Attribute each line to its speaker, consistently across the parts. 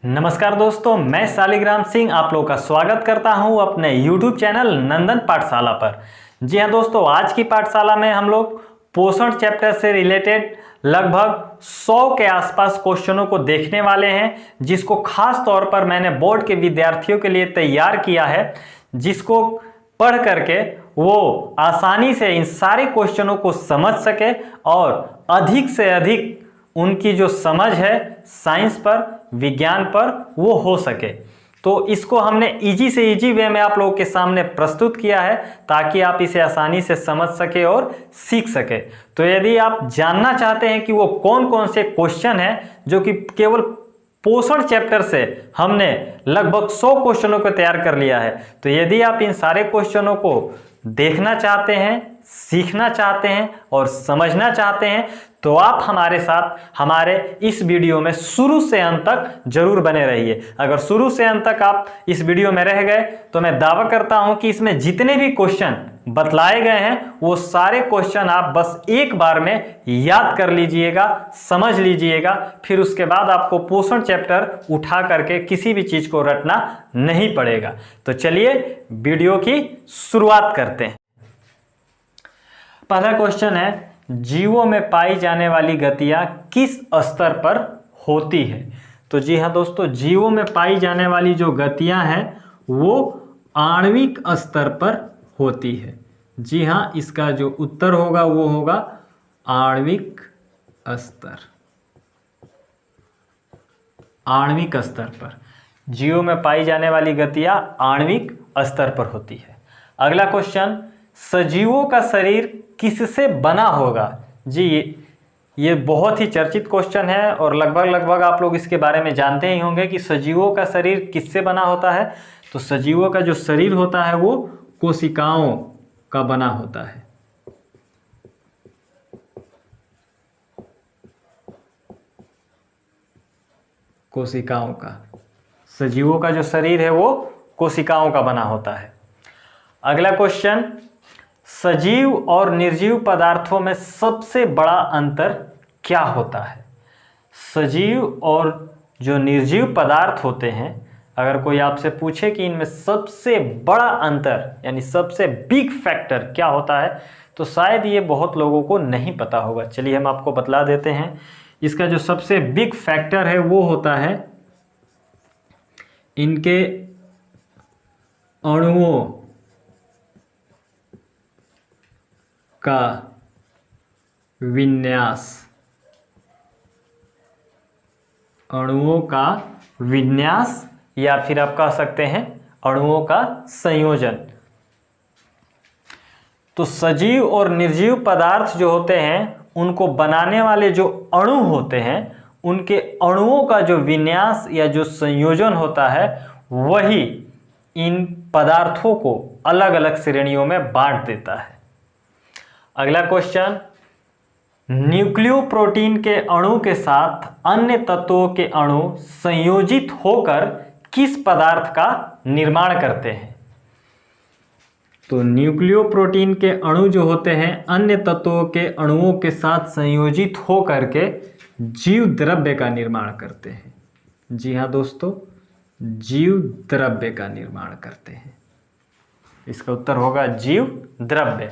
Speaker 1: नमस्कार दोस्तों, मैं शालिग्राम सिंह आप लोगों का स्वागत करता हूं अपने YouTube चैनल नंदन पाठशाला पर। जी हां दोस्तों, आज की पाठशाला में हम लोग पोषण चैप्टर से रिलेटेड लगभग 100 के आसपास क्वेश्चनों को देखने वाले हैं, जिसको खास तौर पर मैंने बोर्ड के विद्यार्थियों के लिए तैयार किया है, जिसको पढ़ करके वो आसानी से इन सारे क्वेश्चनों को समझ सके और अधिक से अधिक उनकी जो समझ है साइंस पर, विज्ञान पर, वो हो सके। तो इसको हमने इजी से इजी वे में आप लोगों के सामने प्रस्तुत किया है ताकि आप इसे आसानी से समझ सके और सीख सके। तो यदि आप जानना चाहते हैं कि वो कौन कौन से क्वेश्चन हैं जो कि केवल पोषण चैप्टर से हमने लगभग 100 क्वेश्चनों को तैयार कर लिया है, तो यदि आप इन सारे क्वेश्चनों को देखना चाहते हैं, सीखना चाहते हैं और समझना चाहते हैं, तो आप हमारे साथ हमारे इस वीडियो में शुरू से अंत तक जरूर बने रहिए। अगर शुरू से अंत तक आप इस वीडियो में रह गए तो मैं दावा करता हूं कि इसमें जितने भी क्वेश्चन बतलाए गए हैं वो सारे क्वेश्चन आप बस एक बार में याद कर लीजिएगा, समझ लीजिएगा। फिर उसके बाद आपको पोषण चैप्टर उठा करके किसी भी चीज को रटना नहीं पड़ेगा। तो चलिए वीडियो की शुरुआत करते हैं। पहला क्वेश्चन है, जीवों में पाई जाने वाली गतियां किस स्तर पर होती है? तो जी हाँ दोस्तों, जीवों में पाई जाने वाली जो गतियां हैं वो आणविक स्तर पर होती है। जी हाँ, इसका जो उत्तर होगा वो होगा आणविक स्तर। आणविक स्तर पर जीवों में पाई जाने वाली गतियां आणविक स्तर पर होती है। अगला क्वेश्चन, सजीवों का शरीर किससे बना होगा? जी ये बहुत ही चर्चित क्वेश्चन है और लगभग आप लोग इसके बारे में जानते ही होंगे कि सजीवों का शरीर किससे बना होता है। तो सजीवों का जो शरीर होता है वो कोशिकाओं का बना होता है। कोशिकाओं का, सजीवों का जो शरीर है वो कोशिकाओं का बना होता है। अगला क्वेश्चन, सजीव और निर्जीव पदार्थों में सबसे बड़ा अंतर क्या होता है? सजीव और जो निर्जीव पदार्थ होते हैं, अगर कोई आपसे पूछे कि इनमें सबसे बड़ा अंतर यानी सबसे बिग फैक्टर क्या होता है, तो शायद ये बहुत लोगों को नहीं पता होगा। चलिए हम आपको बतला देते हैं। इसका जो सबसे बिग फैक्टर है वो होता है इनके अणुओं का विन्यास। अणुओं का विन्यास या फिर आप कह सकते हैं अणुओं का संयोजन। तो सजीव और निर्जीव पदार्थ जो होते हैं उनको बनाने वाले जो अणु होते हैं, उनके अणुओं का जो विन्यास या जो संयोजन होता है वही इन पदार्थों को अलग अलग श्रेणियों में बांट देता है। अगला क्वेश्चन, न्यूक्लियोप्रोटीन के अणु के साथ अन्य तत्वों के अणु संयोजित होकर किस पदार्थ का निर्माण करते हैं? तो न्यूक्लियोप्रोटीन के अणु जो होते हैं अन्य तत्वों के अणुओं के साथ संयोजित होकर के जीव द्रव्य का निर्माण करते हैं। जी हाँ दोस्तों, जीव द्रव्य का निर्माण करते हैं। इसका उत्तर होगा जीव द्रव्य।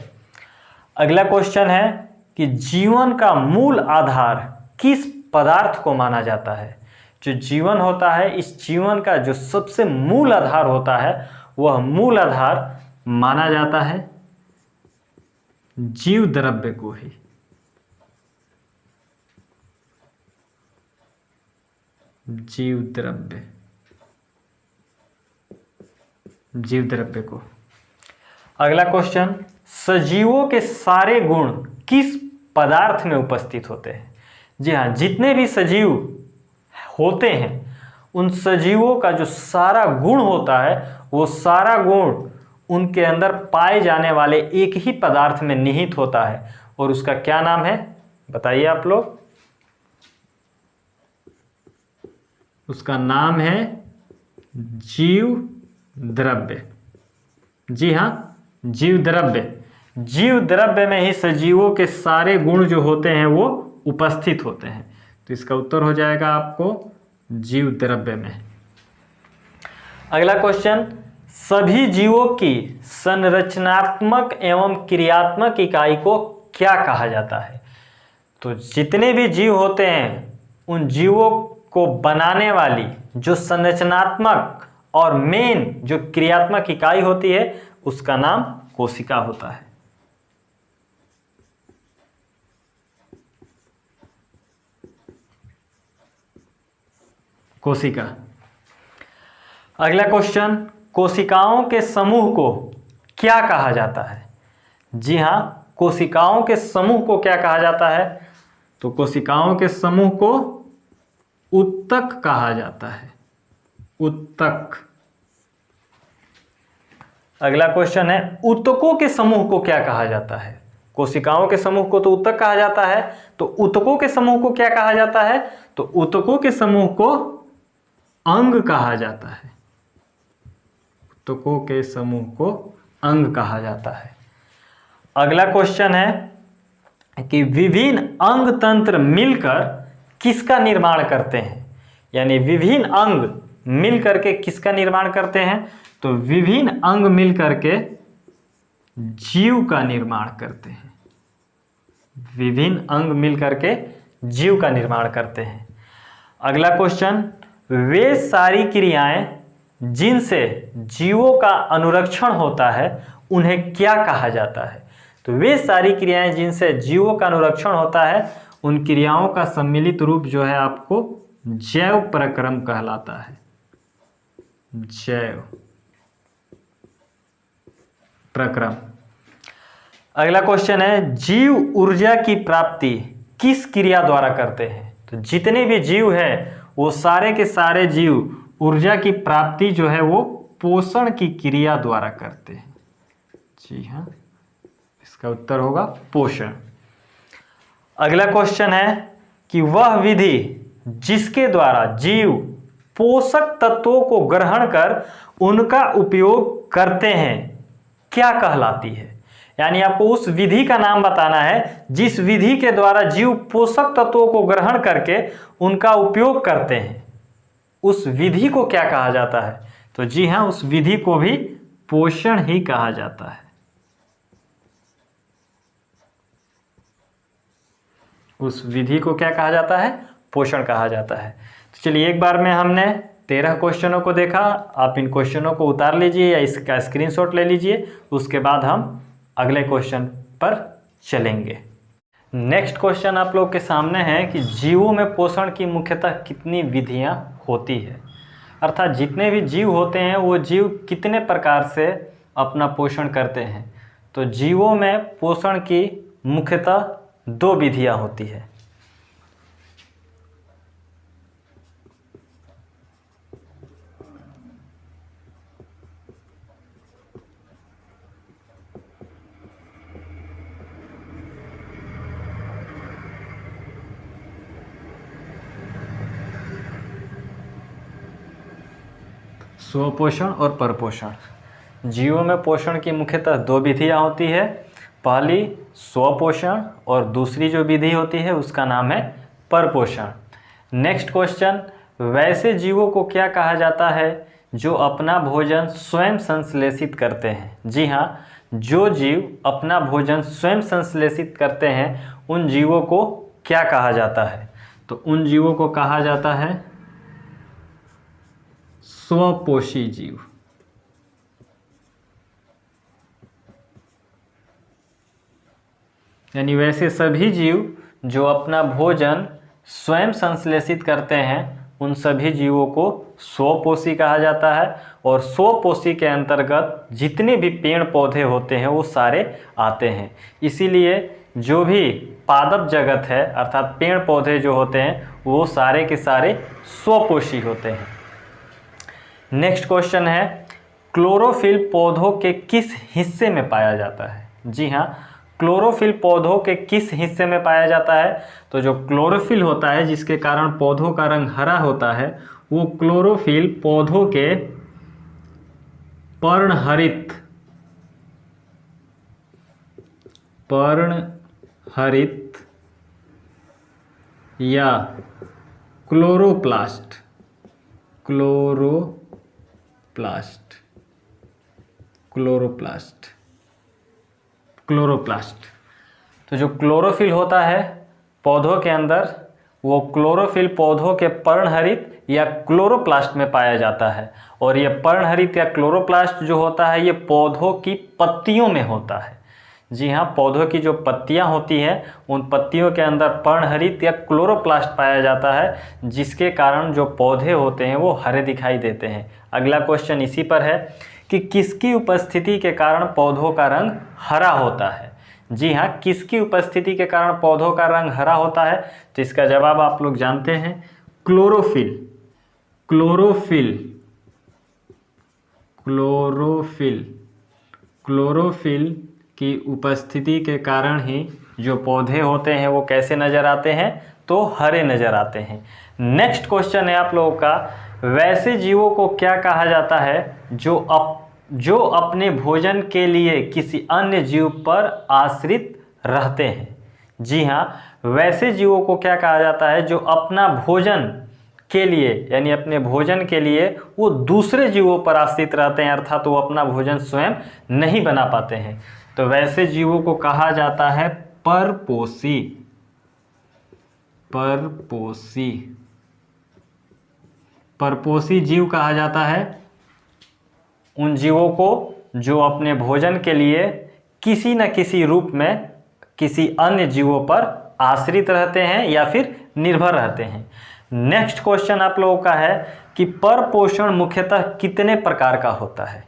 Speaker 1: अगला क्वेश्चन है कि जीवन का मूल आधार किस पदार्थ को माना जाता है? जो जीवन होता है, इस जीवन का जो सबसे मूल आधार होता है वह मूल आधार माना जाता है जीव द्रव्य को ही। जीव द्रव्य, जीव द्रव्य को। अगला क्वेश्चन, सजीवों के सारे गुण किस पदार्थ में उपस्थित होते हैं? जी हाँ, जितने भी सजीव होते हैं उन सजीवों का जो सारा गुण होता है वो सारा गुण उनके अंदर पाए जाने वाले एक ही पदार्थ में निहित होता है, और उसका क्या नाम है बताइए आप लोग? उसका नाम है जीव द्रव्य। जी हाँ, जीव द्रव्य। जीव द्रव्य में ही सजीवों के सारे गुण जो होते हैं वो उपस्थित होते हैं। तो इसका उत्तर हो जाएगा आपको जीव द्रव्य में। अगला क्वेश्चन, सभी जीवों की संरचनात्मक एवं क्रियात्मक इकाई को क्या कहा जाता है? तो जितने भी जीव होते हैं उन जीवों को बनाने वाली जो संरचनात्मक और मेन जो क्रियात्मक इकाई होती है उसका नाम कोशिका होता है। कोशिका। अगला क्वेश्चन, कोशिकाओं के समूह को क्या कहा जाता है? जी हाँ, कोशिकाओं के समूह को क्या कहा जाता है? तो कोशिकाओं के समूह को उत्तक कहा जाता है। उत्तक। अगला क्वेश्चन है, ऊतकों के समूह को क्या कहा जाता है? कोशिकाओं के समूह को तो ऊतक कहा जाता है, तो ऊतकों के समूह को क्या कहा जाता है? तो ऊतकों के समूह को अंग कहा जाता है। ऊतकों के समूह को अंग कहा जाता है। अगला क्वेश्चन है कि विभिन्न अंग तंत्र मिलकर किसका निर्माण करते हैं? यानी विभिन्न अंग मिलकर के किसका निर्माण करते हैं? तो विभिन्न अंग मिलकर के जीव का निर्माण करते हैं। विभिन्न अंग मिलकर के जीव का निर्माण करते हैं। अगला क्वेश्चन, वे सारी क्रियाएं जिनसे जीवों का अनुरक्षण होता है उन्हें क्या कहा जाता है? तो वे सारी क्रियाएं जिनसे जीवों का अनुरक्षण होता है उन क्रियाओं का सम्मिलित रूप जो है आपको जैव प्रक्रम कहलाता है। जैव प्रक्रम। अगला क्वेश्चन है, जीव ऊर्जा की प्राप्ति किस क्रिया द्वारा करते हैं? तो जितने भी जीव हैं वो सारे के सारे जीव ऊर्जा की प्राप्ति जो है वो पोषण की क्रिया द्वारा करते हैं। जी हाँ, इसका उत्तर होगा पोषण। अगला क्वेश्चन है कि वह विधि जिसके द्वारा जीव पोषक तत्वों को ग्रहण कर उनका उपयोग करते हैं क्या कहलाती है? यानी आपको उस विधि का नाम बताना है जिस विधि के द्वारा जीव पोषक तत्वों को ग्रहण करके उनका उपयोग करते हैं। उस विधि को क्या कहा जाता है? तो जी हाँ, उस विधि को भी पोषण ही कहा जाता है। उस विधि को क्या कहा जाता है? पोषण कहा जाता है। तो चलिए, एक बार में हमने 13 क्वेश्चनों को देखा। आप इन क्वेश्चनों को उतार लीजिए या इसका स्क्रीनशॉट ले लीजिए, उसके बाद हम अगले क्वेश्चन पर चलेंगे। नेक्स्ट क्वेश्चन आप लोग के सामने है कि जीवों में पोषण की मुख्यतः कितनी विधियां होती है? अर्थात जितने भी जीव होते हैं वो जीव कितने प्रकार से अपना पोषण करते हैं? तो जीवों में पोषण की मुख्यतः 2 विधियां होती है। स्वपोषण और परपोषण। जीवों में पोषण की मुख्यतः 2 विधियां होती है। पहली स्वपोषण और दूसरी जो विधि होती है उसका नाम है परपोषण। नेक्स्ट क्वेश्चन, वैसे जीवों को क्या कहा जाता है जो अपना भोजन स्वयं संश्लेषित करते हैं? जी हाँ, जो जीव अपना भोजन स्वयं संश्लेषित करते हैं उन जीवों को क्या कहा जाता है? तो उन जीवों को कहा जाता है स्वपोषी जीव। यानी वैसे सभी जीव जो अपना भोजन स्वयं संश्लेषित करते हैं उन सभी जीवों को स्वपोषी कहा जाता है। और स्वपोषी के अंतर्गत जितने भी पेड़ पौधे होते हैं वो सारे आते हैं। इसीलिए जो भी पादप जगत है अर्थात पेड़ पौधे जो होते हैं वो सारे के सारे स्वपोषी होते हैं। नेक्स्ट क्वेश्चन है, क्लोरोफिल पौधों के किस हिस्से में पाया जाता है? जी हाँ, क्लोरोफिल पौधों के किस हिस्से में पाया जाता है? तो जो क्लोरोफिल होता है जिसके कारण पौधों का रंग हरा होता है वो क्लोरोफिल पौधों के पर्णहरित या क्लोरोप्लास्ट क्लोरोप्लास्ट। तो जो क्लोरोफिल होता है पौधों के अंदर, वो क्लोरोफिल पौधों के पर्णहरित या क्लोरोप्लास्ट में पाया जाता है। और ये पर्णहरित या क्लोरोप्लास्ट जो होता है ये पौधों की पत्तियों में होता है। जी हाँ, पौधों की जो पत्तियां होती हैं उन पत्तियों के अंदर पर्णहरित या क्लोरोप्लास्ट पाया जाता है, जिसके कारण जो पौधे होते हैं वो हरे दिखाई देते हैं। अगला क्वेश्चन इसी पर है कि किसकी उपस्थिति के कारण पौधों का रंग हरा होता है। जी हाँ, किसकी उपस्थिति के कारण पौधों का रंग हरा होता है? तो इसका जवाब आप लोग जानते हैं, क्लोरोफिल की उपस्थिति के कारण ही जो पौधे होते हैं वो कैसे नज़र आते हैं? तो हरे नज़र आते हैं। नेक्स्ट क्वेश्चन है आप लोगों का, वैसे जीवों को क्या कहा जाता है जो अपने भोजन के लिए किसी अन्य जीव पर आश्रित रहते हैं? जी हाँ, वैसे जीवों को क्या कहा जाता है जो अपना भोजन के लिए यानी अपने भोजन के लिए वो दूसरे जीवों पर आश्रित रहते हैं, अर्थात वो अपना भोजन स्वयं नहीं बना पाते हैं। तो वैसे जीवों को कहा जाता है परपोषी। परपोषी जीव कहा जाता है उन जीवों को जो अपने भोजन के लिए किसी न किसी रूप में किसी अन्य जीवों पर आश्रित रहते हैं या फिर निर्भर रहते हैं। नेक्स्ट क्वेश्चन आप लोगों का है कि परपोषण मुख्यतः कितने प्रकार का होता है?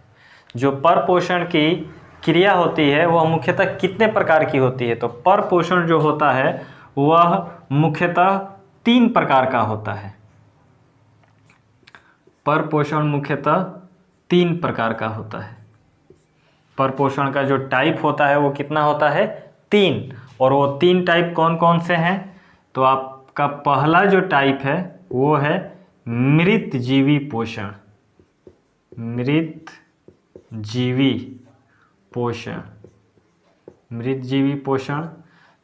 Speaker 1: जो परपोषण की क्रिया होती है वह मुख्यतः कितने प्रकार की होती है? तो परपोषण जो होता है वह मुख्यतः 3 प्रकार का होता है। परपोषण मुख्यतः 3 प्रकार का होता है। परपोषण का जो टाइप होता है वो कितना होता है? 3। और वो 3 टाइप कौन कौन से हैं? तो आपका पहला जो टाइप है वो है मृतजीवी पोषण।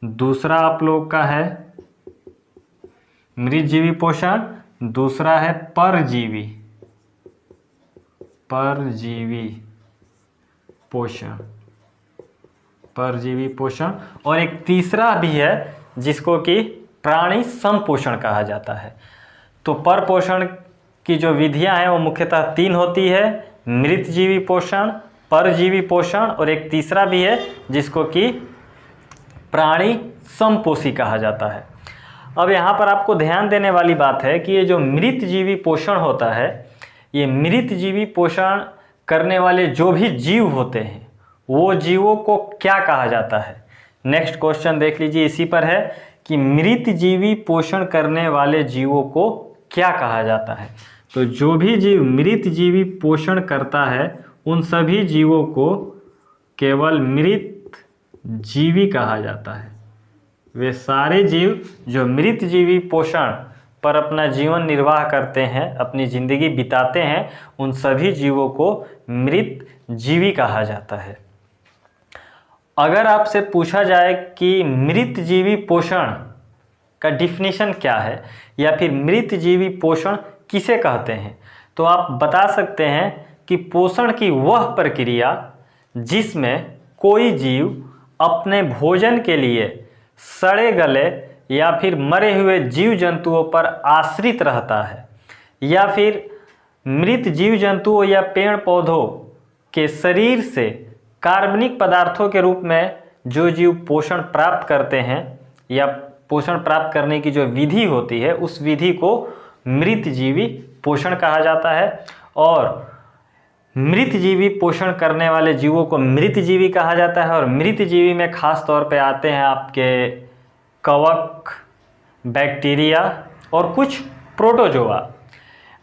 Speaker 1: दूसरा आप लोग का है मृतजीवी पोषण, दूसरा है परजीवी पोषण, और एक तीसरा भी है जिसको कि प्राणी संपोषण कहा जाता है। तो परपोषण की जो विधियां हैं वो मुख्यतः 3 होती है, मृतजीवी पोषण, परजीवी पोषण और एक तीसरा भी है जिसको कि प्राणी संपोषी कहा जाता है। अब यहाँ पर आपको ध्यान देने वाली बात है कि ये जो मृतजीवी पोषण होता है, ये मृतजीवी पोषण करने वाले जो भी जीव होते हैं वो जीवों को क्या कहा जाता है? नेक्स्ट क्वेश्चन देख लीजिए, इसी पर है कि मृतजीवी पोषण करने वाले जीवों को क्या कहा जाता है? तो जो भी जीव मृतजीवी पोषण करता है उन सभी जीवों को केवल मृतजीवी कहा जाता है। वे सारे जीव जो मृतजीवी पोषण पर अपना जीवन निर्वाह करते हैं, अपनी ज़िंदगी बिताते हैं, उन सभी जीवों को मृतजीवी कहा जाता है। अगर आपसे पूछा जाए कि मृतजीवी पोषण का डिफिनीशन क्या है या फिर मृतजीवी पोषण किसे कहते हैं, तो आप बता सकते हैं कि पोषण की वह प्रक्रिया जिसमें कोई जीव अपने भोजन के लिए सड़े गले या फिर मरे हुए जीव जंतुओं पर आश्रित रहता है, या फिर मृत जीव जंतुओं या पेड़ पौधों के शरीर से कार्बनिक पदार्थों के रूप में जो जीव पोषण प्राप्त करते हैं या पोषण प्राप्त करने की जो विधि होती है उस विधि को मृतजीवी पोषण कहा जाता है। और मृतजीवी पोषण करने वाले जीवों को मृतजीवी कहा जाता है। और मृतजीवी में खास तौर पे आते हैं आपके कवक, बैक्टीरिया और कुछ प्रोटोजोआ।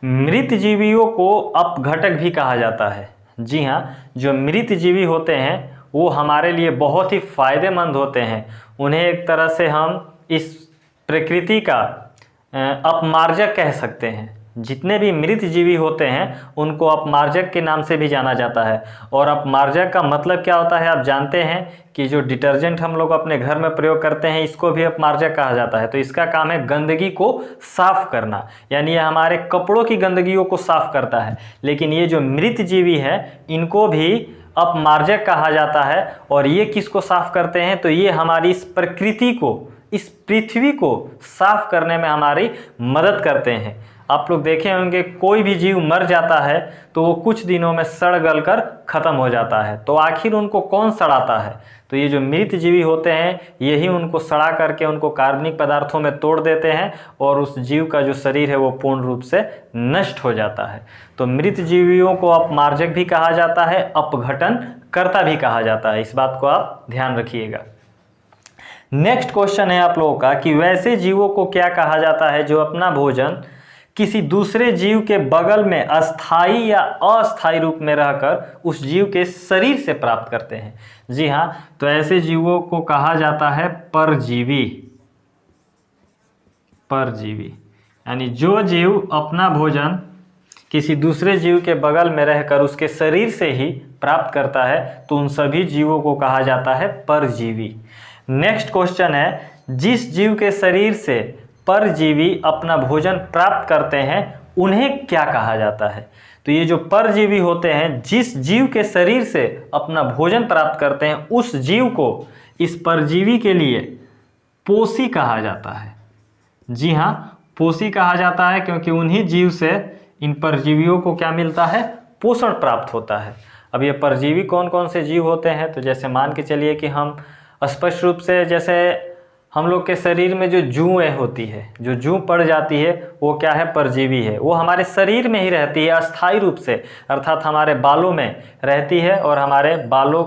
Speaker 1: मृतजीवियों को अपघटक भी कहा जाता है। जी हाँ, जो मृतजीवी होते हैं वो हमारे लिए बहुत ही फायदेमंद होते हैं। उन्हें एक तरह से हम इस प्रकृति का अपमार्जक कह सकते हैं। जितने भी मृत जीवी होते हैं उनको अपमार्जक के नाम से भी जाना जाता है। और अपमार्जक का मतलब क्या होता है आप जानते हैं कि जो डिटर्जेंट हम लोग अपने घर में प्रयोग करते हैं इसको भी अपमार्जक कहा जाता है। तो इसका काम है गंदगी को साफ करना, यानी ये हमारे कपड़ों की गंदगियों को साफ करता है। लेकिन ये जो मृत जीवी है इनको भी अपमार्जक कहा जाता है। और ये किसको साफ करते हैं? तो ये हमारी इस प्रकृति को, इस पृथ्वी को साफ करने में हमारी मदद करते हैं। आप लोग देखे होंगे कोई भी जीव मर जाता है तो वो कुछ दिनों में सड़ गल कर खत्म हो जाता है। तो आखिर उनको कौन सड़ाता है? तो ये जो मृत जीवी होते हैं यही उनको सड़ा करके उनको कार्बनिक पदार्थों में तोड़ देते हैं और उस जीव का जो शरीर है वो पूर्ण रूप से नष्ट हो जाता है। तो मृत जीवियों को अपमार्जक भी कहा जाता है, अपघटन कर्ता भी कहा जाता है। इस बात को आप ध्यान रखिएगा। नेक्स्ट क्वेश्चन है आप लोगों का कि वैसे जीवों को क्या कहा जाता है जो अपना भोजन किसी दूसरे जीव के बगल में अस्थाई या अस्थाई रूप में रहकर उस जीव के शरीर से प्राप्त करते हैं? जी हाँ, तो ऐसे जीवों को कहा जाता है परजीवी। परजीवी यानी जो जीव अपना भोजन किसी दूसरे जीव के बगल में रहकर उसके शरीर से ही प्राप्त करता है तो उन सभी जीवों को कहा जाता है परजीवी। नेक्स्ट क्वेश्चन है, जिस जीव के शरीर से परजीवी अपना भोजन प्राप्त करते हैं उन्हें क्या कहा जाता है? तो ये जो परजीवी होते हैं जिस जीव के शरीर से अपना भोजन प्राप्त करते हैं उस जीव को, इस परजीवी के लिए पोषी कहा जाता है। जी हाँ, पोषी कहा जाता है क्योंकि उन्हीं जीव से इन परजीवियों को क्या मिलता है? पोषण प्राप्त होता है। अब ये परजीवी कौन कौन से जीव होते हैं? तो जैसे मान के चलिए कि हम स्पष्ट रूप से, जैसे हम लोग के शरीर में जो जूएँ होती है, जो जू पड़ जाती है वो क्या है? परजीवी है। वो हमारे शरीर में ही रहती है अस्थायी रूप से, अर्थात हमारे बालों में रहती है और हमारे बालों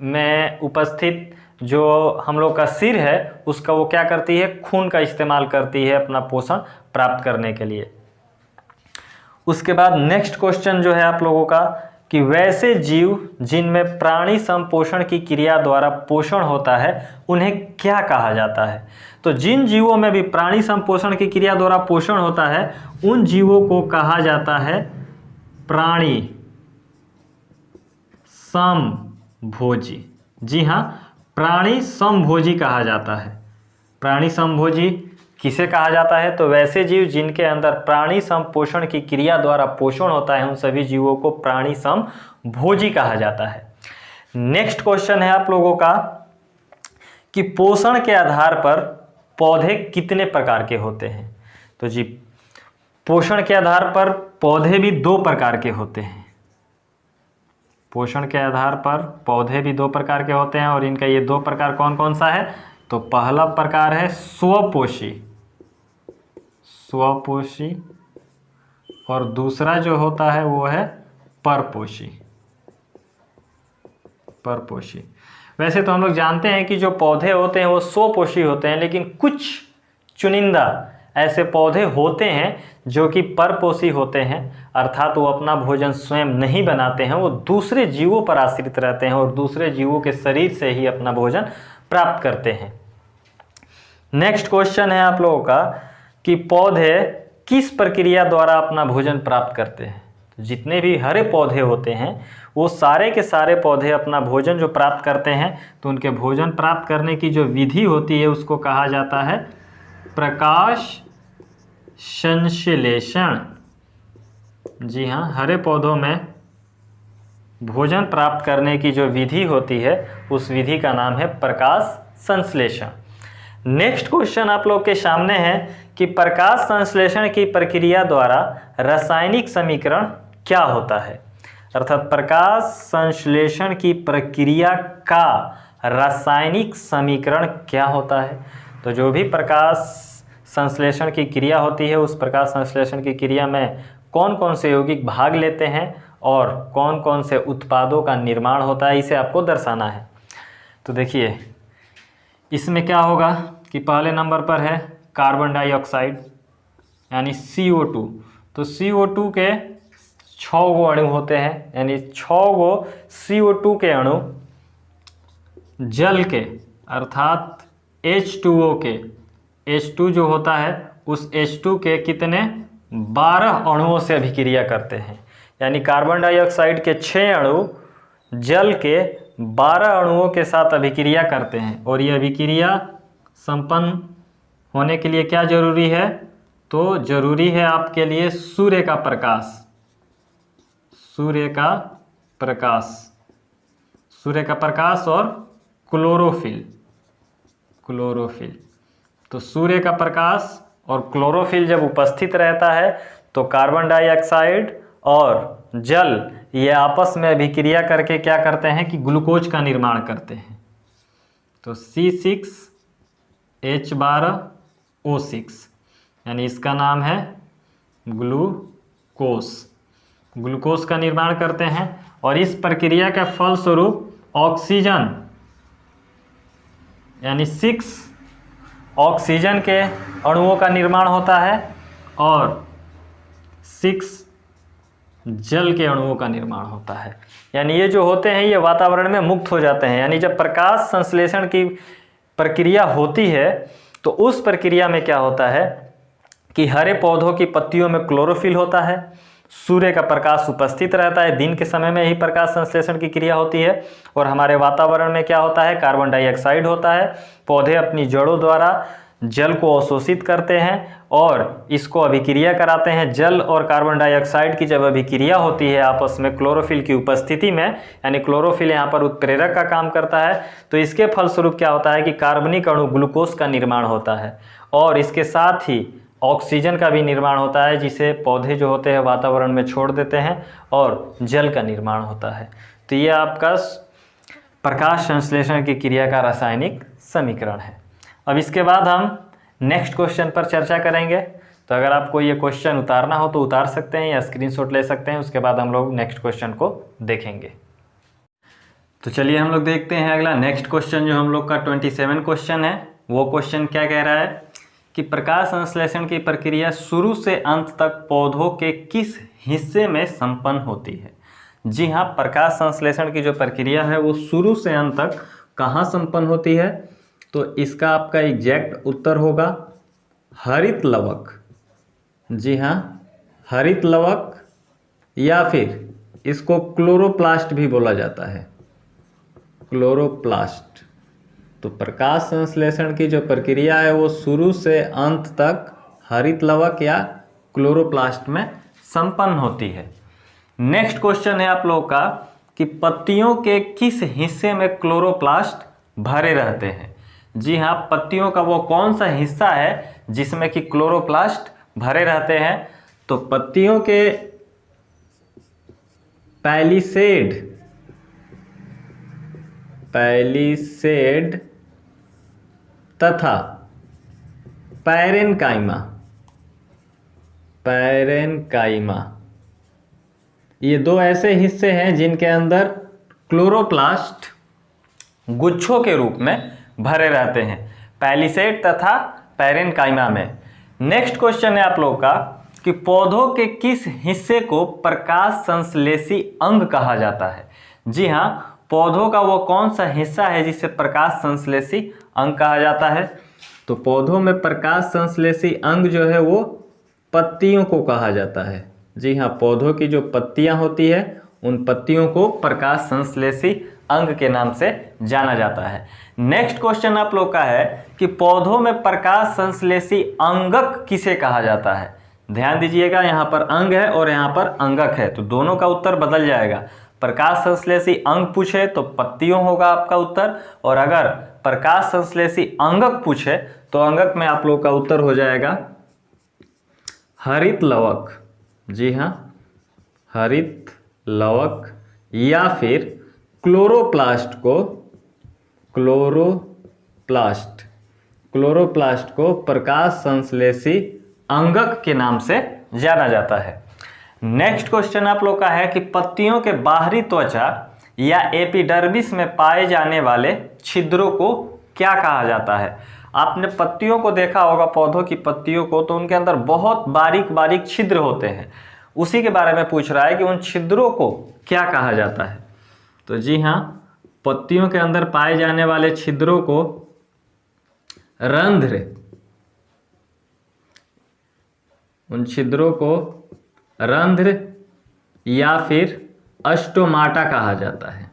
Speaker 1: में उपस्थित जो हम लोग का सिर है उसका वो क्या करती है? खून का इस्तेमाल करती है अपना पोषण प्राप्त करने के लिए। उसके बाद नेक्स्ट क्वेश्चन जो है आप लोगों का कि वैसे जीव जिनमें प्राणी संपोषण की क्रिया द्वारा पोषण होता है उन्हें क्या कहा जाता है? तो जिन जीवों में भी प्राणी संपोषण की क्रिया द्वारा पोषण होता है उन जीवों को कहा जाता है प्राणी समभोजी। जी हाँ, प्राणी समभोजी कहा जाता है। प्राणी समभोजी किसे कहा जाता है? तो वैसे जीव जिनके अंदर प्राणी संपोषण की क्रिया द्वारा पोषण होता है उन सभी जीवों को प्राणी समभोजी कहा जाता है। नेक्स्ट क्वेश्चन है आप लोगों का कि पोषण के आधार पर पौधे कितने प्रकार के होते हैं? तो जी, पोषण के आधार पर पौधे भी दो प्रकार के होते हैं। पोषण के आधार पर पौधे भी दो प्रकार के होते हैं और इनका ये दो प्रकार कौन कौन सा है? तो पहला प्रकार है स्वपोषी, स्वपोषी, और दूसरा जो होता है वो है परपोषी, परपोषी। वैसे तो हम लोग जानते हैं कि जो पौधे होते हैं वो स्वपोषी होते हैं, लेकिन कुछ चुनिंदा ऐसे पौधे होते हैं जो कि परपोषी होते हैं, अर्थात वो अपना भोजन स्वयं नहीं बनाते हैं, वो दूसरे जीवों पर आश्रित रहते हैं और दूसरे जीवों के शरीर से ही अपना भोजन प्राप्त करते हैं। नेक्स्ट क्वेश्चन है आप लोगों का कि पौधे किस प्रक्रिया द्वारा अपना भोजन प्राप्त करते हैं? तो जितने भी हरे पौधे होते हैं वो सारे के सारे पौधे अपना भोजन जो प्राप्त करते हैं तो उनके भोजन प्राप्त करने की जो विधि होती है उसको कहा जाता है प्रकाश संश्लेषण। जी हाँ, हरे पौधों में भोजन प्राप्त करने की जो विधि होती है उस विधि का नाम है प्रकाश संश्लेषण। नेक्स्ट क्वेश्चन आप लोग के सामने है कि प्रकाश संश्लेषण की प्रक्रिया द्वारा रासायनिक समीकरण क्या होता है? अर्थात प्रकाश संश्लेषण की प्रक्रिया का रासायनिक समीकरण क्या होता है? तो जो भी प्रकाश संश्लेषण की क्रिया होती है उस प्रकाश संश्लेषण की क्रिया में कौन कौन से यौगिक भाग लेते हैं और कौन कौन से उत्पादों का निर्माण होता है, इसे आपको दर्शाना है। तो देखिए, इसमें क्या होगा कि पहले नंबर पर है कार्बन डाइऑक्साइड यानी CO2। तो CO2 के 6 गो अणु होते हैं, यानी 6 गो CO2 के अणु जल के अर्थात H2O के, H2 जो होता है उस H2 के कितने 12 अणुओं से अभिक्रिया करते हैं। यानी कार्बन डाइऑक्साइड के 6 अणु जल के 12 अणुओं के साथ अभिक्रिया करते हैं। और ये अभिक्रिया संपन्न होने के लिए क्या जरूरी है? तो जरूरी है आपके लिए सूर्य का प्रकाश, सूर्य का प्रकाश, सूर्य का प्रकाश और क्लोरोफिल, क्लोरोफिल। तो सूर्य का प्रकाश और क्लोरोफिल जब उपस्थित रहता है तो कार्बन डाइऑक्साइड और जल ये आपस में अभिक्रिया करके क्या करते हैं कि ग्लूकोज का निर्माण करते हैं। तो C6H12O6 यानी इसका नाम है ग्लूकोज, ग्लूकोज का निर्माण करते हैं। और इस प्रक्रिया के फलस्वरूप ऑक्सीजन यानी 6 ऑक्सीजन के अणुओं का निर्माण होता है और 6 जल के अणुओं का निर्माण होता है। यानी ये जो होते हैं ये वातावरण में मुक्त हो जाते हैं। यानी जब प्रकाश संश्लेषण की प्रक्रिया होती है तो उस प्रक्रिया में क्या होता है कि हरे पौधों की पत्तियों में क्लोरोफिल होता है, सूर्य का प्रकाश उपस्थित रहता है, दिन के समय में ही प्रकाश संश्लेषण की क्रिया होती है। और हमारे वातावरण में क्या होता है? कार्बन डाइऑक्साइड होता है। पौधे अपनी जड़ों द्वारा जल को अवशोषित करते हैं और इसको अभिक्रिया कराते हैं। जल और कार्बन डाइऑक्साइड की जब अभिक्रिया होती है आपस में क्लोरोफिल की उपस्थिति में, यानी क्लोरोफिल यहाँ पर उत्प्रेरक का काम करता है, तो इसके फलस्वरूप क्या होता है कि कार्बनिक अणु ग्लूकोज का निर्माण होता है और इसके साथ ही ऑक्सीजन का भी निर्माण होता है, जिसे पौधे जो होते हैं वातावरण में छोड़ देते हैं और जल का निर्माण होता है। तो ये आपका प्रकाश संश्लेषण की क्रिया का रासायनिक समीकरण है। अब इसके बाद हम नेक्स्ट क्वेश्चन पर चर्चा करेंगे। तो अगर आपको ये क्वेश्चन उतारना हो तो उतार सकते हैं या स्क्रीनशॉट ले सकते हैं, उसके बाद हम लोग नेक्स्ट क्वेश्चन को देखेंगे। तो चलिए हम लोग देखते हैं अगला नेक्स्ट क्वेश्चन जो हम लोग का 27 क्वेश्चन है। वो क्वेश्चन क्या कह रहा है कि प्रकाश संश्लेषण की प्रक्रिया शुरू से अंत तक पौधों के किस हिस्से में संपन्न होती है? जी हाँ, प्रकाश संश्लेषण की जो प्रक्रिया है वो शुरू से अंत तक कहाँ संपन्न होती है? तो इसका आपका एग्जैक्ट उत्तर होगा हरित लवक। जी हाँ, हरित लवक या फिर इसको क्लोरोप्लास्ट भी बोला जाता है, क्लोरोप्लास्ट। तो प्रकाश संश्लेषण की जो प्रक्रिया है वो शुरू से अंत तक हरित लवक या क्लोरोप्लास्ट में संपन्न होती है। नेक्स्ट क्वेश्चन है आप लोगों का कि पत्तियों के किस हिस्से में क्लोरोप्लास्ट भरे रहते हैं? जी हाँ, पत्तियों का वो कौन सा हिस्सा है जिसमें कि क्लोरोप्लास्ट भरे रहते हैं? तो पत्तियों के पैलिसेड तथा पैरेनकाइमा ये दो ऐसे हिस्से हैं जिनके अंदर क्लोरोप्लास्ट गुच्छों के रूप में भरे रहते हैं, पैलिसेड तथा पैरेनकाइमा में। नेक्स्ट क्वेश्चन है आप लोगों का कि पौधों के किस हिस्से को प्रकाश संश्लेषी अंग कहा जाता है? जी हाँ, पौधों का वो कौन सा हिस्सा है जिसे प्रकाश संश्लेषी अंग कहा जाता है? तो पौधों में प्रकाश संश्लेषी अंग जो है वो पत्तियों को कहा जाता है। जी हाँ, पौधों की जो पत्तियां होती है उन पत्तियों को प्रकाश संश्लेषी अंग के नाम से जाना जाता है। नेक्स्ट क्वेश्चन आप लोग का है कि पौधों में प्रकाश संश्लेषी अंगक किसे कहा जाता है? ध्यान दीजिएगा, यहाँ पर अंग है और यहाँ पर अंगक है, तो दोनों का उत्तर बदल जाएगा। प्रकाश संश्लेषी अंग पूछे तो पत्तियों होगा आपका उत्तर, और अगर प्रकाश संश्लेषी अंगक पूछे तो अंगक में आप लोग का उत्तर हो जाएगा हरित लवक। जी हाँ, हरित लवक या फिर क्लोरोप्लास्ट को प्रकाश संश्लेषी अंगक के नाम से जाना जाता है। नेक्स्ट क्वेश्चन आप लोग का है कि पत्तियों के बाहरी त्वचा या एपिडर्मिस में पाए जाने वाले छिद्रों को क्या कहा जाता है? आपने पत्तियों को देखा होगा, पौधों की पत्तियों को, तो उनके अंदर बहुत बारीक बारीक छिद्र होते हैं। उसी के बारे में पूछ रहा है कि उन छिद्रों को क्या कहा जाता है। तो जी हाँ, पत्तियों के अंदर पाए जाने वाले छिद्रों को उन छिद्रों को रंध्र या फिर अस्टोमाटा कहा जाता है।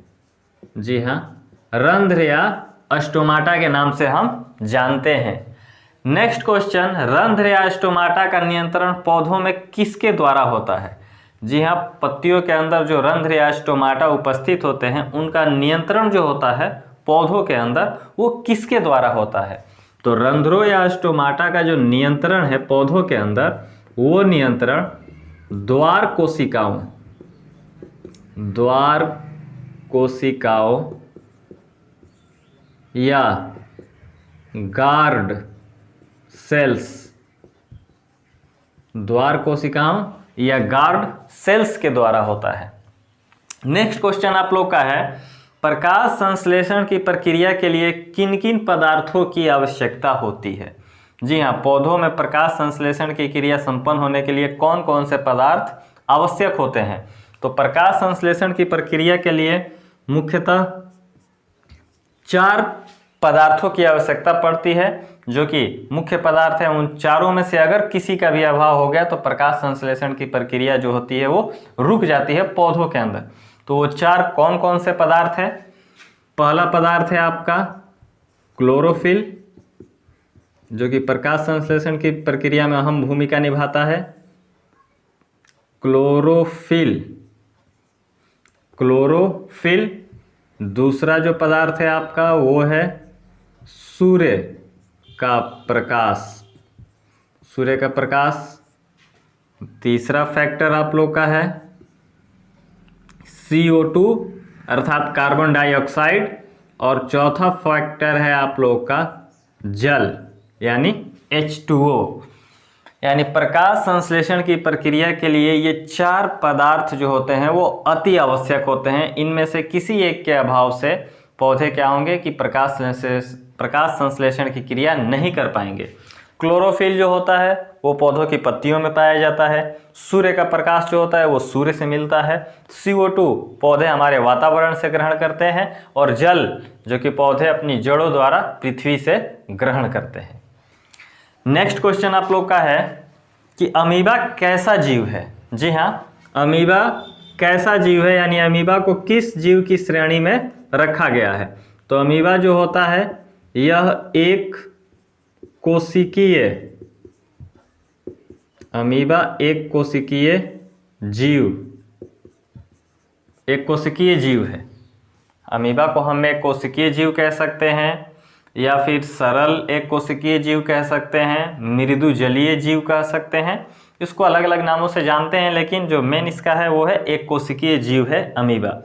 Speaker 1: जी हाँ, रंध्र या अस्टोमाटा के नाम से हम जानते हैं। नेक्स्ट क्वेश्चन, रंध्र या स्टोमाटा का नियंत्रण पौधों में किसके द्वारा होता है? जी हाँ, पत्तियों के अंदर जो रंध्र या स्टोमाटा उपस्थित होते हैं उनका नियंत्रण जो होता है पौधों के अंदर वो किसके द्वारा होता है? तो रंध्रों या स्टोमाटा का जो नियंत्रण है पौधों के अंदर वो नियंत्रण द्वार कोशिकाओं या गार्ड सेल्स, द्वार कोशिकाओं या गार्ड सेल्स के द्वारा होता है। नेक्स्ट क्वेश्चन आप लोग का है, प्रकाश संश्लेषण की प्रक्रिया के लिए किन किन पदार्थों की आवश्यकता होती है? जी हाँ, पौधों में प्रकाश संश्लेषण की क्रिया संपन्न होने के लिए कौन कौन से पदार्थ आवश्यक होते हैं? तो प्रकाश संश्लेषण की प्रक्रिया के लिए मुख्यतः 4 पदार्थों की आवश्यकता पड़ती है, जो कि मुख्य पदार्थ है। उन चारों में से अगर किसी का भी अभाव हो गया तो प्रकाश संश्लेषण की प्रक्रिया जो होती है वो रुक जाती है पौधों के अंदर। तो वो 4 कौन कौन से पदार्थ हैं? पहला पदार्थ है आपका क्लोरोफिल, जो कि प्रकाश संश्लेषण की प्रक्रिया में अहम भूमिका निभाता है। क्लोरोफिल। दूसरा जो पदार्थ है आपका वो है सूर्य का प्रकाश। तीसरा फैक्टर आप लोग का है CO2 अर्थात कार्बन डाइऑक्साइड, और चौथा फैक्टर है आप लोग का जल यानी H2O। यानी प्रकाश संश्लेषण की प्रक्रिया के लिए ये 4 पदार्थ जो होते हैं वो अति आवश्यक होते हैं। इनमें से किसी एक के अभाव से पौधे क्या होंगे कि प्रकाश संश्लेषण की क्रिया नहीं कर पाएंगे। क्लोरोफिल जो होता है वो पौधों की पत्तियों में पाया जाता है। सूर्य का प्रकाश जो होता है वो सूर्य से मिलता है। CO2 पौधे हमारे वातावरण से ग्रहण करते हैं, और जल जो कि पौधे अपनी जड़ों द्वारा पृथ्वी से ग्रहण करते हैं। नेक्स्ट क्वेश्चन आप लोग का है कि अमीबा कैसा जीव है? जी हाँ, अमीबा कैसा जीव है, यानी अमीबा को किस जीव की श्रेणी में रखा गया है? तो अमीबा जो होता है यह एक कोशिकीय जीव है। अमीबा को हम एक कोशिकीय जीव कह सकते हैं, या फिर सरल एक कोशिकीय जीव कह सकते हैं, मृदु जलीय जीव कह सकते हैं। इसको अलग अलग नामों से जानते हैं, लेकिन जो मेन इसका है वो है एक कोशिकीय जीव है अमीबा।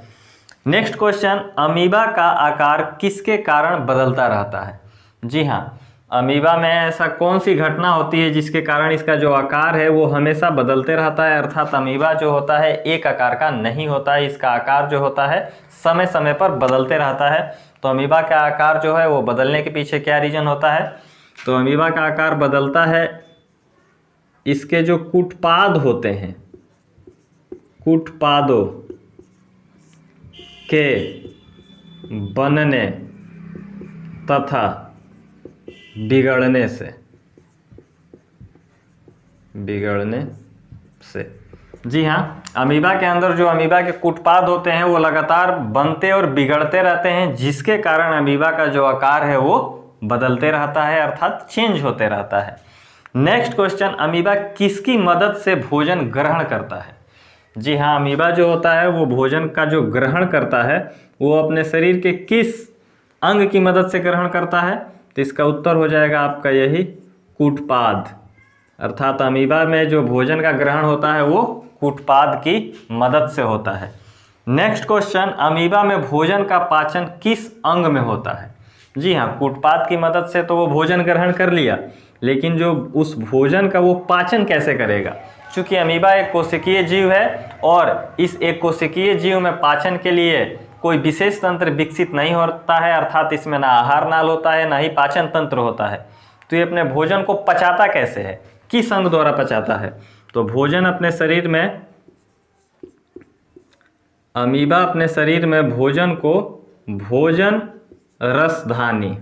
Speaker 1: नेक्स्ट क्वेश्चन, अमीबा का आकार किसके कारण बदलता रहता है? जी हाँ, अमीबा में ऐसा कौन सी घटना होती है जिसके कारण इसका जो आकार है वो हमेशा बदलते रहता है? अर्थात अमीबा जो होता है एक आकार का नहीं होता है, इसका आकार जो होता है समय समय पर बदलते रहता है। तो अमीबा का आकार जो है वो बदलने के पीछे क्या रीजन होता है? तो अमीबा का आकार बदलता है इसके जो कूटपाद होते हैं, कूटपादों के बनने तथा बिगड़ने से। जी हाँ, अमीबा के अंदर जो अमीबा के कूटपाद होते हैं वो लगातार बनते और बिगड़ते रहते हैं, जिसके कारण अमीबा का जो आकार है वो बदलते रहता है, अर्थात चेंज होते रहता है। नेक्स्ट क्वेश्चन, अमीबा किसकी मदद से भोजन ग्रहण करता है? जी हाँ, अमीबा जो होता है वो भोजन का जो ग्रहण करता है वो अपने शरीर के किस अंग की मदद से ग्रहण करता है? तो इसका उत्तर हो जाएगा आपका यही कूटपाद। अर्थात अमीबा में जो भोजन का ग्रहण होता है वो कूटपाद की मदद से होता है। नेक्स्ट क्वेश्चन, अमीबा में भोजन का पाचन किस अंग में होता है? जी हाँ, कूटपाद की मदद से तो वो भोजन ग्रहण कर लिया, लेकिन जो उस भोजन का वो पाचन कैसे करेगा? चूँकि अमीबा एक कोशिकीय जीव है और इस एक कोशिकीय जीव में पाचन के लिए कोई विशेष तंत्र विकसित नहीं होता है, अर्थात इसमें ना आहार नाल होता है ना ही पाचन तंत्र होता है। तो ये अपने भोजन को पचाता कैसे है? किस अंग द्वारा पचाता है? तो भोजन अपने शरीर में, अमीबा अपने शरीर में भोजन को भोजन रसधानी,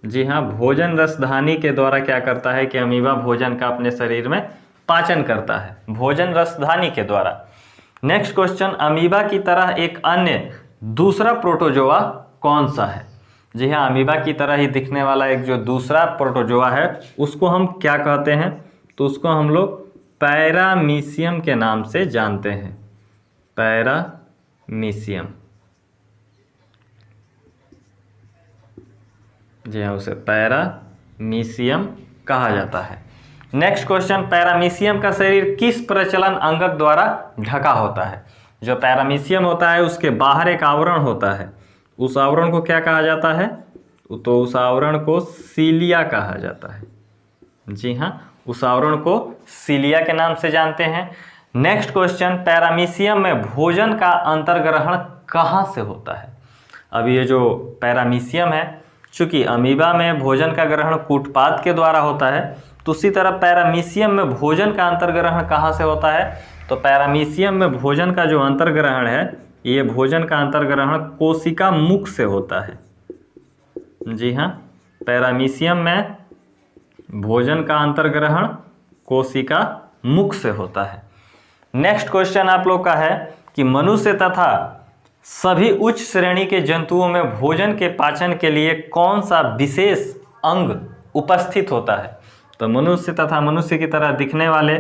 Speaker 1: जी हाँ, भोजन रसधानी के द्वारा क्या करता है कि अमीबा भोजन का अपने शरीर में पाचन करता है भोजन रसधानी के द्वारा। नेक्स्ट क्वेश्चन, अमीबा की तरह एक अन्य दूसरा प्रोटोजोआ कौन सा है? जी हाँ, अमीबा की तरह ही दिखने वाला एक जो दूसरा प्रोटोजोआ है उसको हम क्या कहते हैं? तो उसको हम लोग पैरामीशियम के नाम से जानते हैं। पैरामीशियम, जी हाँ, उसे पैरामीशियम कहा जाता है। नेक्स्ट क्वेश्चन, पैरामीशियम का शरीर किस प्रचलन अंगक द्वारा ढका होता है? जो पैरामीशियम होता है उसके बाहर एक आवरण होता है, उस आवरण को क्या कहा जाता है? तो उस आवरण को सीलिया कहा जाता है। जी हाँ, उस आवरण को सीलिया के नाम से जानते हैं। नेक्स्ट क्वेश्चन, पैरामीशियम में भोजन का अंतर्ग्रहण कहाँ से होता है? अब ये जो पैरामीशियम है, चूंकि अमीबा में भोजन का ग्रहण कूटपाद के द्वारा होता है, तो उसी तरह पैरामीशियम में भोजन का अंतर्ग्रहण कहाँ से होता है? तो पैरामीशियम में भोजन का जो अंतर्ग्रहण है, ये भोजन का अंतर्ग्रहण कोशिका मुख से होता है। जी हाँ, पैरामीशियम में भोजन का अंतर्ग्रहण कोशिका मुख से होता है। नेक्स्ट क्वेश्चन आप लोग का है कि मनुष्य तथा सभी उच्च श्रेणी के जंतुओं में भोजन के पाचन के लिए कौन सा विशेष अंग उपस्थित होता है? तो मनुष्य तथा मनुष्य की तरह दिखने वाले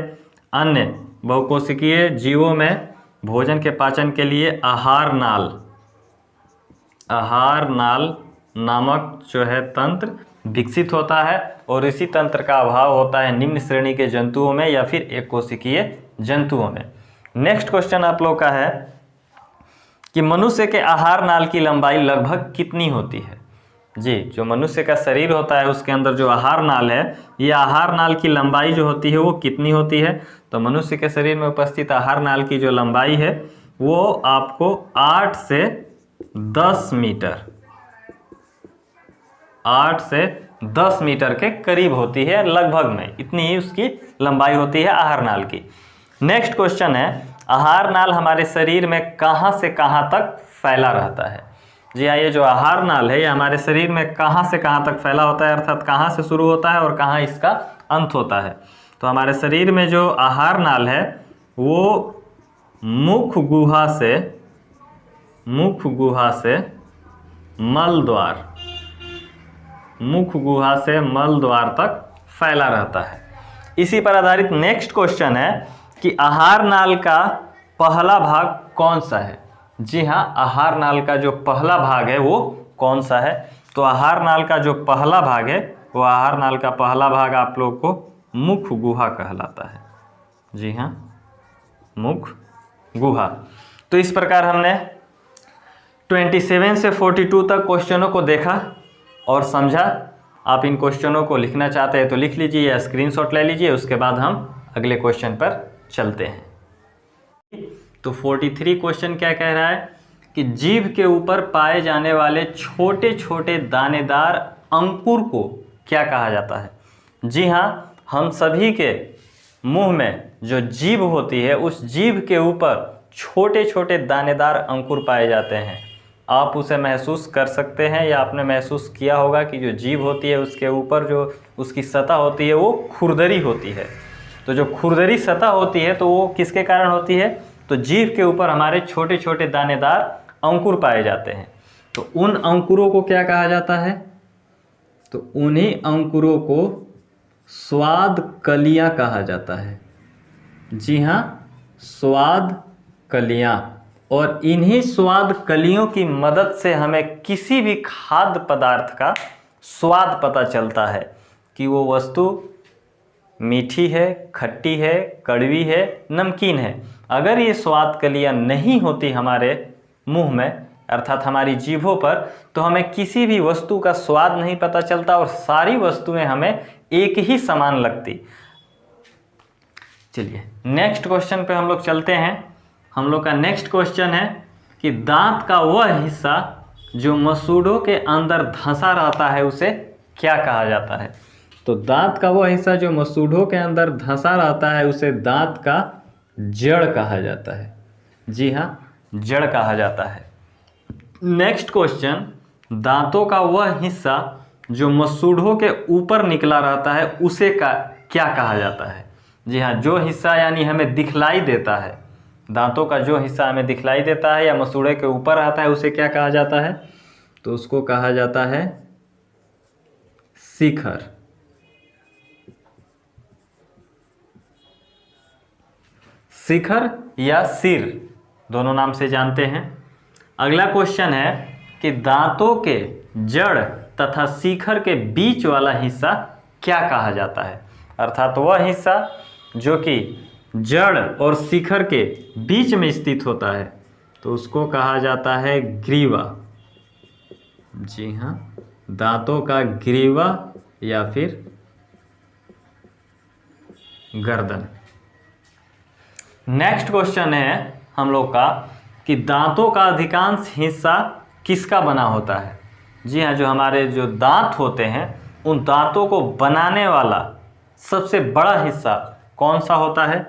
Speaker 1: अन्य बहुकोशिकीय जीवों में भोजन के पाचन के लिए आहार नाल नामक जो है तंत्र विकसित होता है, और इसी तंत्र का अभाव होता है निम्न श्रेणी के जंतुओं में या फिर एक कोशिकीय जंतुओं में। नेक्स्ट क्वेश्चन आप लोग का है कि मनुष्य के आहार नाल की लंबाई लगभग कितनी होती है? जी, जो मनुष्य का शरीर होता है उसके अंदर जो आहार नाल है, ये आहार नाल की लंबाई जो होती है वो कितनी होती है? तो मनुष्य के शरीर में उपस्थित आहार नाल की जो लंबाई है वो आपको 8 से 10 मीटर 8 से 10 मीटर के करीब होती है, लगभग में इतनी ही उसकी लंबाई होती है आहार नाल की। नेक्स्ट क्वेश्चन है, आहार नाल हमारे शरीर में कहाँ से कहाँ तक फैला रहता है? जी हाँ, ये जो आहार नाल है ये हमारे शरीर में कहाँ से कहाँ तक फैला होता है, अर्थात कहाँ से शुरू होता है और कहाँ इसका अंत होता है? तो हमारे शरीर में जो आहार नाल है वो मुख गुहा से मल द्वार तक फैला रहता है। इसी पर आधारित नेक्स्ट क्वेश्चन है कि आहार नाल का पहला भाग कौन सा है? जी हाँ, आहार नाल का जो पहला भाग है वो कौन सा है? तो आहार नाल का जो पहला भाग है वो आहार नाल का पहला भाग आप लोग को मुख गुहा कहलाता है। जी हाँ, मुख गुहा। तो इस प्रकार हमने 27 से 42 तक क्वेश्चनों को देखा और समझा। आप इन क्वेश्चनों को लिखना चाहते हैं तो लिख लीजिए या स्क्रीनशॉट ले लीजिए, उसके बाद हम अगले क्वेश्चन पर चलते हैं। तो 43 क्वेश्चन क्या कह रहा है कि जीभ के ऊपर पाए जाने वाले छोटे छोटे दानेदार अंकुर को क्या कहा जाता है? जी हाँ, हम सभी के मुंह में जो जीभ होती है उस जीभ के ऊपर छोटे छोटे दानेदार अंकुर पाए जाते हैं। आप उसे महसूस कर सकते हैं या आपने महसूस किया होगा कि जो जीभ होती है उसके ऊपर जो उसकी सतह होती है वो खुरदरी होती है। तो जो खुरदरी सतह होती है तो वो किसके कारण होती है? तो जीभ के ऊपर हमारे छोटे छोटे दानेदार अंकुर पाए जाते हैं। तो उन अंकुरों को क्या कहा जाता है? तो उन्हीं अंकुरों को स्वाद कलियां कहा जाता है। जी हाँ, स्वाद कलियां। और इन्हीं स्वाद कलियों की मदद से हमें किसी भी खाद्य पदार्थ का स्वाद पता चलता है कि वो वस्तु मीठी है, खट्टी है, कड़वी है, नमकीन है। अगर ये स्वाद कलियां नहीं होती हमारे मुंह में अर्थात हमारी जीभों पर, तो हमें किसी भी वस्तु का स्वाद नहीं पता चलता और सारी वस्तुएं हमें एक ही समान लगती। चलिए नेक्स्ट क्वेश्चन पे हम लोग चलते हैं। हम लोग का नेक्स्ट क्वेश्चन है कि दांत का वह हिस्सा जो मसूड़ों के अंदर धंसा रहता है उसे क्या कहा जाता है? तो दांत का वह हिस्सा जो मसूड़ों के अंदर धंसा रहता है उसे दांत का जड़ कहा जाता है। जी हाँ, जड़ कहा जाता है। नेक्स्ट क्वेश्चन, दांतों का वह हिस्सा जो मसूड़ों के ऊपर निकला रहता है उसे क्या कहा जाता है? जी हाँ, जो हिस्सा यानी हमें दिखलाई देता है, दांतों का जो हिस्सा हमें दिखलाई देता है या मसूड़े के ऊपर आता है उसे क्या कहा जाता है? तो उसको कहा जाता है शिखर। शिखर या सिर दोनों नाम से जानते हैं। अगला क्वेश्चन है कि दांतों के जड़ तथा शिखर के बीच वाला हिस्सा क्या कहा जाता है? अर्थात वह हिस्सा जो कि जड़ और शिखर के बीच में स्थित होता है तो उसको कहा जाता है ग्रीवा। जी हाँ, दांतों का ग्रीवा या फिर गर्दन। नेक्स्ट क्वेश्चन है हम लोग का कि दांतों का अधिकांश हिस्सा किसका बना होता है? जी हाँ, जो हमारे जो दांत होते हैं उन दांतों को बनाने वाला सबसे बड़ा हिस्सा कौन सा होता है?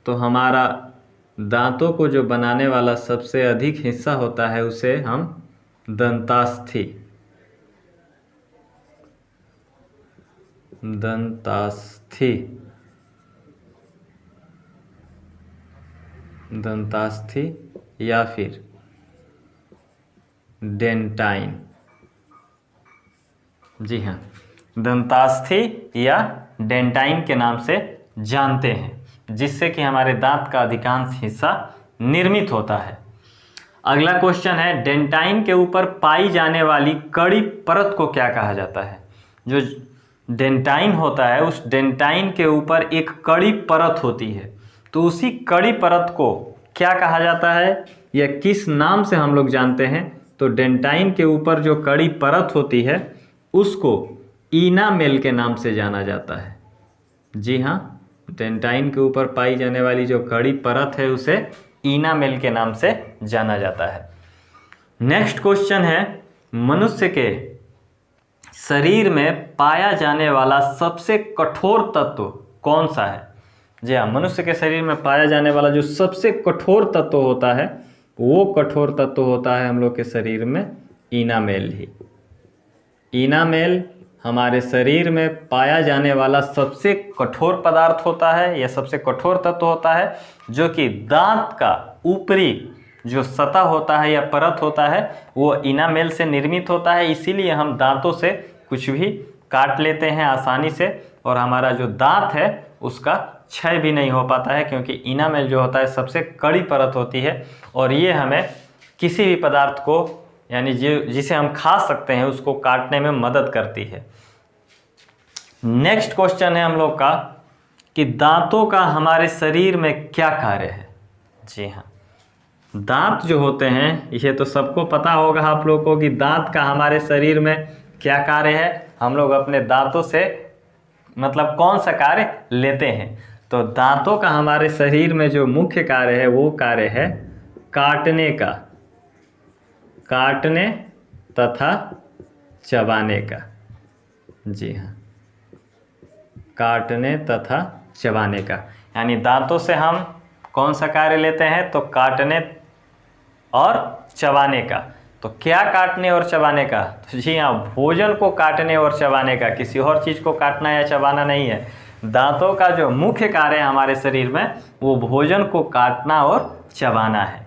Speaker 1: तो हमारा दांतों को जो बनाने वाला सबसे अधिक हिस्सा होता है उसे हम दंतास्थि या फिर डेंटाइन। जी हाँ, दंतास्थि या डेंटाइन के नाम से जानते हैं, जिससे कि हमारे दांत का अधिकांश हिस्सा निर्मित होता है। अगला क्वेश्चन है, डेंटाइन के ऊपर पाई जाने वाली कड़ी परत को क्या कहा जाता है? जो डेंटाइन होता है उस डेंटाइन के ऊपर एक कड़ी परत होती है, तो उसी कड़ी परत को क्या कहा जाता है या किस नाम से हम लोग जानते हैं? तो डेंटाइन के ऊपर जो कड़ी परत होती है उसको इनामेल के नाम से जाना जाता है। जी हाँ, डेंटाइन के ऊपर पाई जाने वाली जो कड़ी परत है उसे इनामेल के नाम से जाना जाता है। नेक्स्ट क्वेश्चन है, मनुष्य के शरीर में पाया जाने वाला सबसे कठोर तत्व कौन सा है? जी हाँ, मनुष्य के शरीर में पाया जाने वाला जो सबसे कठोर तत्व होता है वो कठोर तत्व होता है हम लोग के शरीर में इनामेल ही। इनामेल हमारे शरीर में पाया जाने वाला सबसे कठोर पदार्थ होता है या सबसे कठोर तत्व होता है, जो कि दांत का ऊपरी जो सतह होता है या परत होता है वो इनामेल से निर्मित होता है। इसीलिए हम दांतों से कुछ भी काट लेते हैं आसानी से और हमारा जो दांत है उसका क्षय भी नहीं हो पाता है, क्योंकि इनामेल जो होता है सबसे कड़ी परत होती है और ये हमें किसी भी पदार्थ को यानी जिसे हम खा सकते हैं उसको काटने में मदद करती है। नेक्स्ट क्वेश्चन है हम लोग का कि दांतों का हमारे शरीर में क्या कार्य है? जी हाँ, दांत जो होते हैं ये तो सबको पता होगा आप लोगों को कि दांत का हमारे शरीर में क्या कार्य है। हम लोग अपने दांतों से मतलब कौन सा कार्य लेते हैं? तो दांतों का हमारे शरीर में जो मुख्य कार्य है वो कार्य है काटने तथा चबाने का। जी हाँ, काटने तथा चबाने का, यानी दांतों से हम कौन सा कार्य लेते हैं? तो काटने और चबाने का। तो क्या काटने और चबाने का? तो जी हाँ, भोजन को काटने और चबाने का, किसी और चीज़ को काटना या चबाना नहीं है। दांतों का जो मुख्य कार्य है हमारे शरीर में वो भोजन को काटना और चबाना है।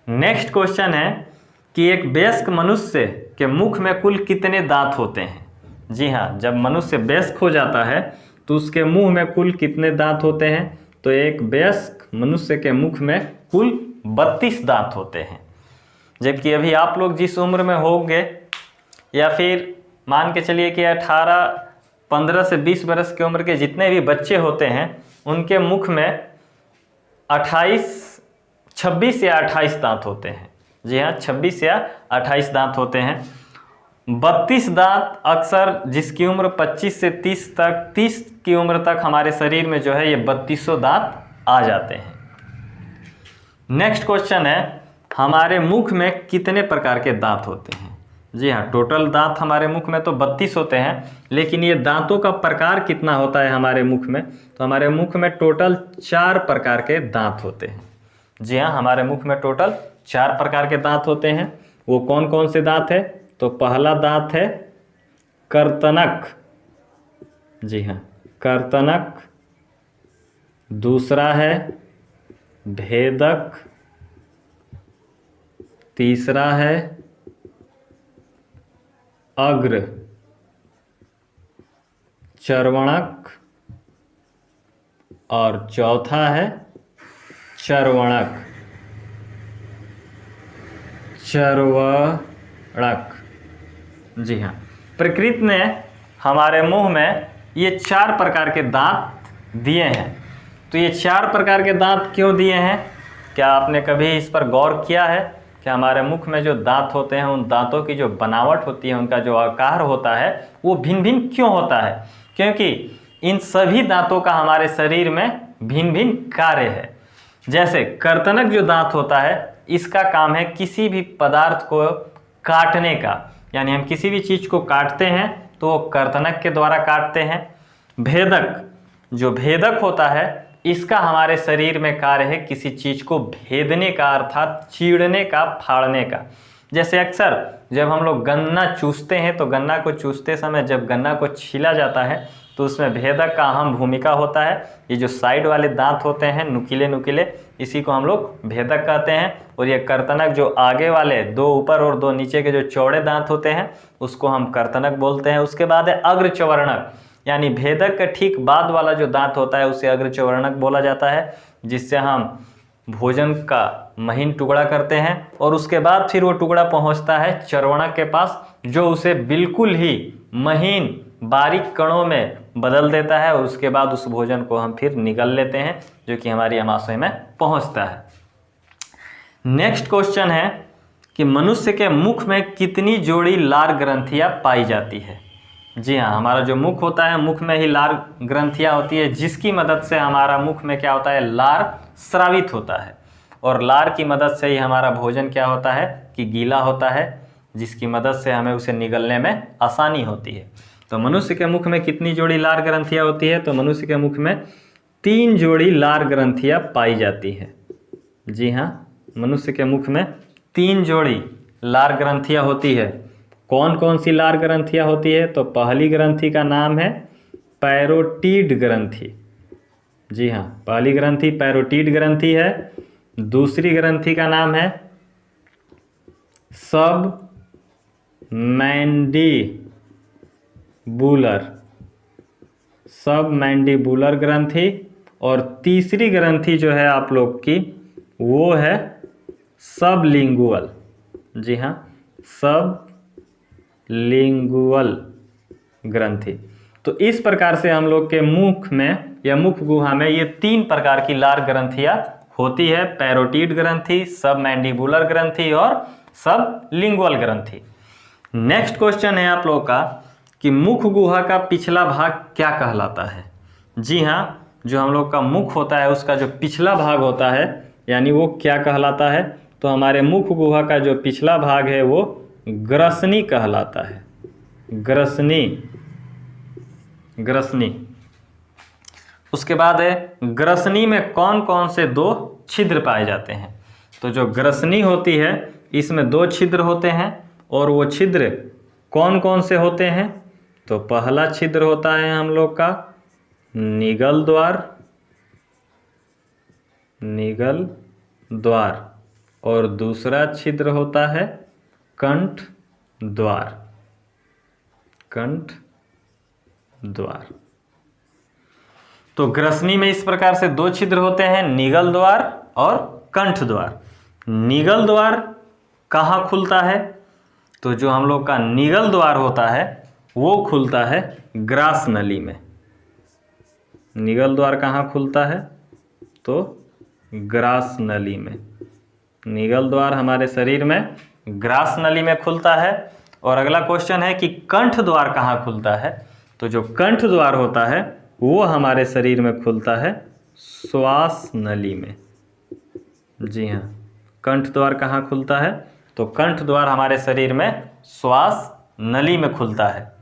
Speaker 1: नेक्स्ट क्वेश्चन है कि एक वयस्क मनुष्य के मुख में कुल कितने दांत होते हैं? जी हाँ, जब मनुष्य वयस्क हो जाता है तो उसके मुंह में कुल कितने दांत होते हैं? तो एक वयस्क मनुष्य के मुख में कुल 32 दांत होते हैं। जबकि अभी आप लोग जिस उम्र में होंगे या फिर मान के चलिए कि 15 से 20 वर्ष की उम्र के जितने भी बच्चे होते हैं उनके मुख में 26 या 28 दांत होते हैं। जी हाँ, 26 या 28 दांत होते हैं। 32 दांत अक्सर जिसकी उम्र 25 से 30 की उम्र तक हमारे शरीर में जो है ये 32 दांत आ जाते हैं। नेक्स्ट क्वेश्चन है, हमारे मुख में कितने प्रकार के दांत होते हैं? जी हाँ, टोटल दांत हमारे मुख में तो 32 होते हैं, लेकिन ये दांतों का प्रकार कितना होता है हमारे मुख में? तो हमारे मुख में टोटल 4 प्रकार के दांत होते हैं। जी हाँ, हमारे मुख में टोटल 4 प्रकार के दांत होते हैं। वो कौन कौन से दांत है? तो पहला दांत है कर्तनक। जी हाँ, कर्तनक। दूसरा है भेदक, तीसरा है अग्र चर्वणक और चौथा है चर्वणक। जी हाँ, प्रकृति ने हमारे मुंह में ये 4 प्रकार के दांत दिए हैं। तो ये 4 प्रकार के दांत क्यों दिए हैं? क्या आपने कभी इस पर गौर किया है कि हमारे मुख में जो दांत होते हैं, उन दांतों की जो बनावट होती है, उनका जो आकार होता है, वो भिन्न भिन्न क्यों होता है? क्योंकि इन सभी दांतों का हमारे शरीर में भिन्न भिन्न कार्य है। जैसे कर्तनक जो दांत होता है, इसका काम है किसी भी पदार्थ को काटने का, यानी हम किसी भी चीज़ को काटते हैं तो वो कर्तनक के द्वारा काटते हैं। भेदक, जो भेदक होता है, इसका हमारे शरीर में कार्य है किसी चीज़ को भेदने का, अर्थात चीरने का, फाड़ने का। जैसे अक्सर जब हम लोग गन्ना चूसते हैं तो गन्ना को चूसते समय जब गन्ना को छीला जाता है तो उसमें भेदक का अहम भूमिका होता है। ये जो साइड वाले दांत होते हैं नुकीले नुकीले, इसी को हम लोग भेदक कहते हैं। और ये कर्तनक, जो आगे वाले 2 ऊपर और 2 नीचे के जो चौड़े दांत होते हैं, उसको हम कर्तनक बोलते हैं। उसके बाद है अग्रचवर्णक, यानी भेदक के ठीक बाद वाला जो दांत होता है उसे अग्रचवर्णक बोला जाता है, जिससे हम भोजन का महीन टुकड़ा करते हैं। और उसके बाद फिर वो टुकड़ा पहुंचता है चर्वणक के पास, जो उसे बिल्कुल ही महीन बारीक कणों में बदल देता है। और उसके बाद उस भोजन को हम फिर निगल लेते हैं, जो कि हमारी आमाशय में पहुंचता है। नेक्स्ट क्वेश्चन है कि मनुष्य के मुख में कितनी जोड़ी लार ग्रंथियां पाई जाती है? जी हाँ, हमारा जो मुख होता है, मुख में ही लार ग्रंथियां होती है, जिसकी मदद से हमारा मुख में क्या होता है, लार स्रावित होता है। और लार की मदद से ही हमारा भोजन क्या होता है कि गीला होता है, जिसकी मदद से हमें उसे निगलने में आसानी होती है। तो मनुष्य के मुख में कितनी जोड़ी लार ग्रंथियां होती है? तो मनुष्य के मुख में 3 जोड़ी लार ग्रंथियां पाई जाती है। जी हाँ, मनुष्य के मुख में 3 जोड़ी लार ग्रंथियां होती है। कौन कौन सी लार ग्रंथियां होती है? तो पहली ग्रंथि का नाम है पैरोटीड ग्रंथि। जी हाँ, पहली ग्रंथि पैरोटीड ग्रंथि है। दूसरी ग्रंथि का नाम है सब मैंडिबुलर ग्रंथि। और तीसरी ग्रंथि जो है आप लोग की, वो है सबलिंगुअल। जी हाँ, सबलिंगुअल ग्रंथि। तो इस प्रकार से हम लोग के मुख में या मुख गुहा में ये 3 प्रकार की लार ग्रंथियां होती है, पैरोटीड ग्रंथि, सब मैंडिबुलर ग्रंथि और सबलिंगुअल ग्रंथि। नेक्स्ट क्वेश्चन है आप लोग का कि मुख गुहा का पिछला भाग क्या कहलाता है? जी हाँ, जो हम लोग का मुख होता है उसका जो पिछला भाग होता है, यानी वो क्या कहलाता है? तो हमारे मुख गुहा का जो पिछला भाग है वो ग्रसनी कहलाता है। ग्रसनी। उसके बाद है ग्रसनी में कौन कौन से 2 छिद्र पाए जाते हैं? तो जो ग्रसनी होती है इसमें 2 छिद्र होते हैं। और वो छिद्र कौन कौन से होते हैं? तो पहला छिद्र होता है हम लोग का निगल द्वार और दूसरा छिद्र होता है कंठ द्वार। तो ग्रसनी में इस प्रकार से 2 छिद्र होते हैं, निगल द्वार और कंठ द्वार। निगल द्वार कहाँ खुलता है? तो जो हम लोग का निगल द्वार होता है वो खुलता है ग्रास नली में। निगल द्वार कहाँ खुलता है? तो ग्रास नली में। निगल द्वार हमारे शरीर में ग्रास नली में खुलता है। और अगला क्वेश्चन है कि कंठ द्वार कहाँ खुलता है? तो जो कंठ द्वार होता है वो हमारे शरीर में खुलता है श्वास नली में। जी हाँ, कंठ द्वार कहाँ खुलता है? तो कंठ द्वार हमारे शरीर में श्वास नली में खुलता है।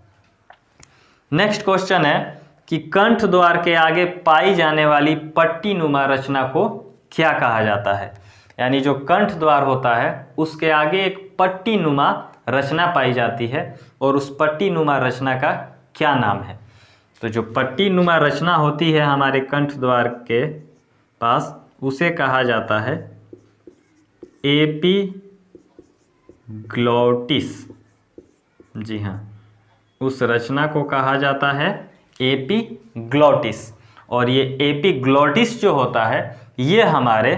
Speaker 1: नेक्स्ट क्वेश्चन है कि कंठ द्वार के आगे पाई जाने वाली पट्टी नुमा रचना को क्या कहा जाता है? यानी जो कंठ द्वार होता है उसके आगे एक पट्टी नुमा रचना पाई जाती है, और उस पट्टी नुमा रचना का क्या नाम है? तो जो पट्टी नुमा रचना होती है हमारे कंठ द्वार के पास, उसे कहा जाता है एपीग्लॉटिस। जी हाँ, उस रचना को कहा जाता है एपीग्लॉटिस। और ये एपीग्लॉटिस जो होता है ये हमारे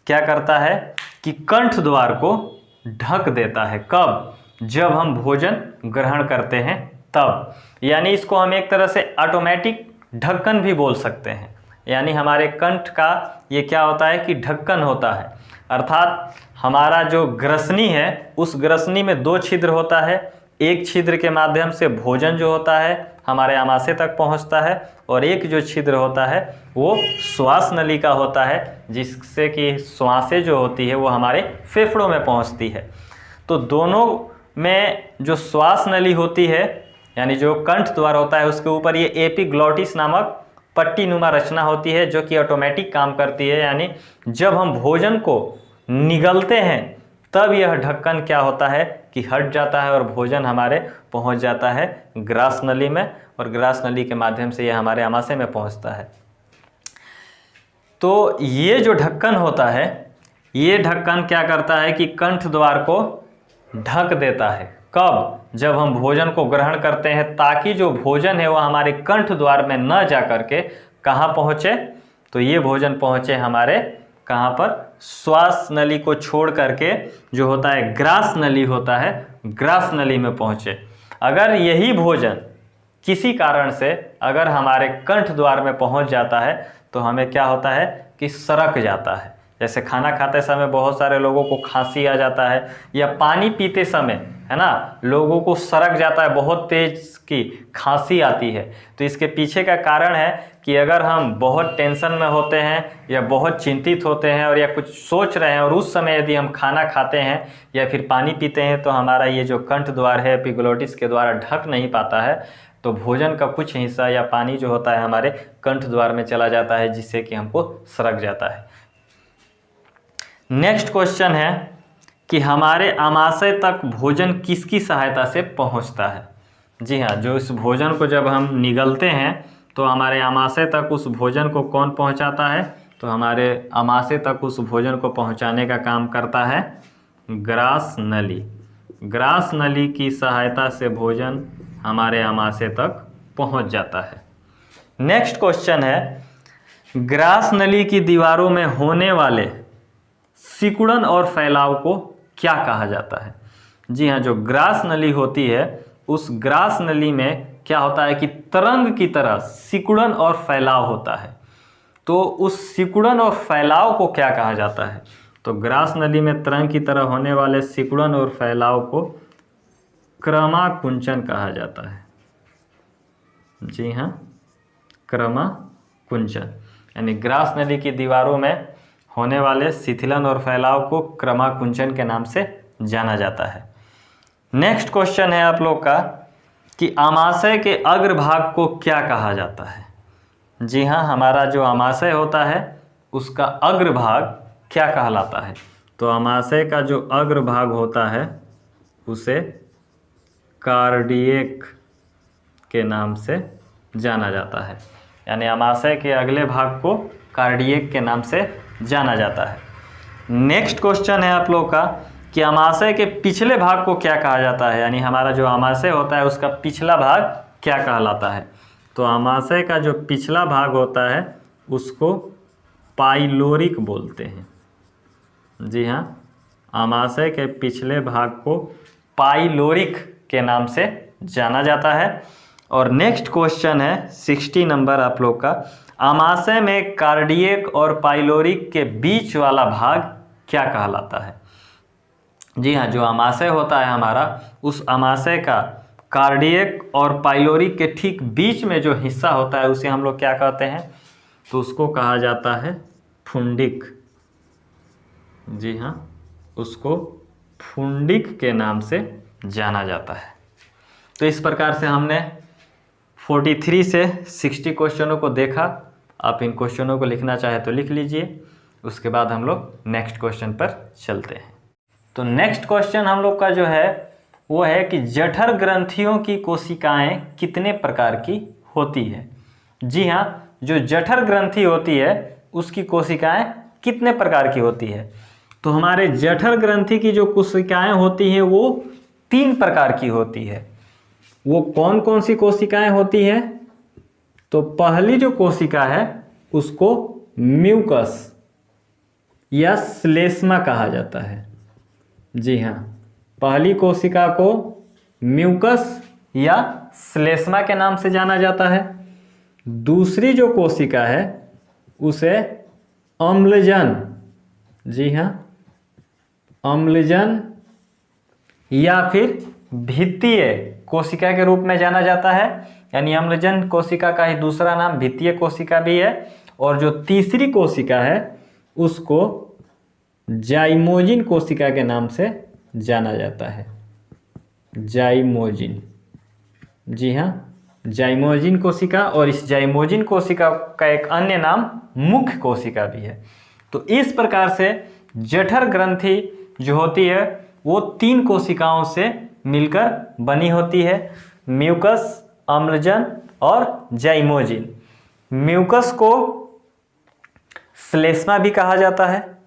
Speaker 1: क्या करता है कि कंठ द्वार को ढक देता है। कब? जब हम भोजन ग्रहण करते हैं तब। यानी इसको हम एक तरह से ऑटोमेटिक ढक्कन भी बोल सकते हैं। यानी हमारे कंठ का ये क्या होता है कि ढक्कन होता है, अर्थात हमारा जो ग्रसनी है उस ग्रसनी में 2 छिद्र होता है। एक छिद्र के माध्यम से भोजन जो होता है हमारे आमाशय तक पहुंचता है, और एक जो छिद्र होता है वो श्वास नली का होता है, जिससे कि श्वासें जो होती है वो हमारे फेफड़ों में पहुंचती है। तो दोनों में जो श्वास नली होती है यानी जो कंठ द्वार होता है उसके ऊपर ये एपीग्लॉटिस नामक पट्टी नुमा रचना होती है, जो कि ऑटोमेटिक काम करती है। यानी जब हम भोजन को निगलते हैं तब यह ढक्कन क्या होता है कि हट जाता है और भोजन हमारे पहुंच जाता है ग्रास नली में, और ग्रास नली के माध्यम से यह हमारे आमाशय में पहुंचता है। तो ये जो ढक्कन होता है, ये ढक्कन क्या करता है कि कंठ द्वार को ढक देता है। कब? जब हम भोजन को ग्रहण करते हैं, ताकि जो भोजन है वह हमारे कंठ द्वार में न जा करके कहाँ पहुँचे, तो ये भोजन पहुँचे हमारे कहाँ पर, श्वास नली को छोड़ करके जो होता है ग्रास नली होता है, ग्रास नली में पहुँचे। अगर यही भोजन किसी कारण से अगर हमारे कंठ द्वार में पहुँच जाता है तो हमें क्या होता है कि सरक जाता है। जैसे खाना खाते समय बहुत सारे लोगों को खांसी आ जाता है, या पानी पीते समय है ना लोगों को सरक जाता है, बहुत तेज की खांसी आती है। तो इसके पीछे का कारण है कि अगर हम बहुत टेंशन में होते हैं या बहुत चिंतित होते हैं और या कुछ सोच रहे हैं, और उस समय यदि हम खाना खाते हैं या फिर पानी पीते हैं, तो हमारा ये जो कंठ द्वार है एपीग्लॉटिस के द्वारा ढक नहीं पाता है, तो भोजन का कुछ हिस्सा या पानी जो होता है हमारे कंठ द्वार में चला जाता है, जिससे कि हमको सरक जाता है। नेक्स्ट क्वेश्चन है कि हमारे आमाशय तक भोजन किसकी सहायता से पहुंचता है। जी हाँ, जो इस भोजन को जब हम निगलते हैं तो हमारे आमाशय तक उस भोजन को कौन पहुंचाता है, तो हमारे आमाशय तक उस भोजन को पहुंचाने का काम करता है ग्रास नली। ग्रास नली की सहायता से भोजन हमारे आमाशय तक पहुंच जाता है। नेक्स्ट क्वेश्चन है, ग्रास नली की दीवारों में होने वाले सिकुड़न और फैलाव को क्या कहा जाता है। जी हाँ, जो ग्रास नली होती है उस ग्रास नली में क्या होता है कि तरंग की तरह सिकुड़न और फैलाव होता है। तो उस सिकुड़न और फैलाव को क्या कहा जाता है, तो ग्रास नली में तरंग की तरह होने वाले सिकुड़न और फैलाव को क्रमाकुंचन कहा जाता है। जी हाँ, क्रमाकुंचन। यानी ग्रास नली की दीवारों में होने वाले शिथिलन और फैलाव को क्रमाकुंचन के नाम से जाना जाता है। नेक्स्ट क्वेश्चन है आप लोग का कि आमाशय के अग्रभाग को क्या कहा जाता है। जी हाँ, हमारा जो आमाशय होता है उसका अग्रभाग क्या कहलाता है, तो आमाशय का जो अग्रभाग होता है उसे कार्डियक के नाम से जाना जाता है। यानी आमाशय के अगले भाग को कार्डियक के नाम से जाना जाता है। नेक्स्ट क्वेश्चन है आप लोग का कि आमाशय के पिछले भाग को क्या कहा जाता है, यानी हमारा जो आमाशय होता है उसका पिछला भाग क्या कहलाता है, तो आमाशय का जो पिछला भाग होता है उसको पाइलोरिक बोलते हैं। जी हाँ, आमाशय के पिछले भाग को पाइलोरिक के नाम से जाना जाता है। और नेक्स्ट क्वेश्चन है 60 नंबर आप लोग का, आमाशय में कार्डियक और पाइलोरिक के बीच वाला भाग क्या कहलाता है। जी हाँ, जो आमाशय होता है हमारा उस आमाशय का कार्डियक और पाइलोरिक के ठीक बीच में जो हिस्सा होता है उसे हम लोग क्या कहते हैं, तो उसको कहा जाता है फुंडिक। जी हाँ, उसको फुंडिक के नाम से जाना जाता है। तो इस प्रकार से हमने 43 से 60 क्वेश्चनों को देखा। आप इन क्वेश्चनों को लिखना चाहे तो लिख लीजिए, उसके बाद हम लोग नेक्स्ट क्वेश्चन पर चलते हैं। तो नेक्स्ट क्वेश्चन हम लोग का जो है वो है कि जठर ग्रंथियों की कोशिकाएं कितने प्रकार की होती है। जी हाँ, जो जठर ग्रंथि होती है उसकी कोशिकाएं कितने प्रकार की होती है? तो हमारे जठर ग्रंथि की जो कोशिकाएं होती हैं वो 3 प्रकार की होती है। वो कौन कौन सी कोशिकाएं होती हैं? तो पहली जो कोशिका है उसको म्यूकस या श्लेष्मा कहा जाता है। जी हाँ, पहली कोशिका को म्यूकस या श्लेष्मा के नाम से जाना जाता है। दूसरी जो कोशिका है उसे अम्लजन, जी हाँ, अम्लजन या फिर भित्तीय कोशिका के रूप में जाना जाता है। यानी अम्लजन कोशिका का ही दूसरा नाम भित्तीय कोशिका भी है। और जो तीसरी कोशिका है उसको जाइमोजिन कोशिका के नाम से जाना जाता है। जाइमोजिन, जी हाँ, जाइमोजिन कोशिका। और इस जाइमोजिन कोशिका का एक अन्य नाम मुख्य कोशिका भी है। तो इस प्रकार से जठर ग्रंथि जो होती है वो 3 कोशिकाओं से मिलकर बनी होती है, म्यूकस, अम्लजन और जाइमोजिन। म्यूकस को श्लेष्मा भी कहा जाता है,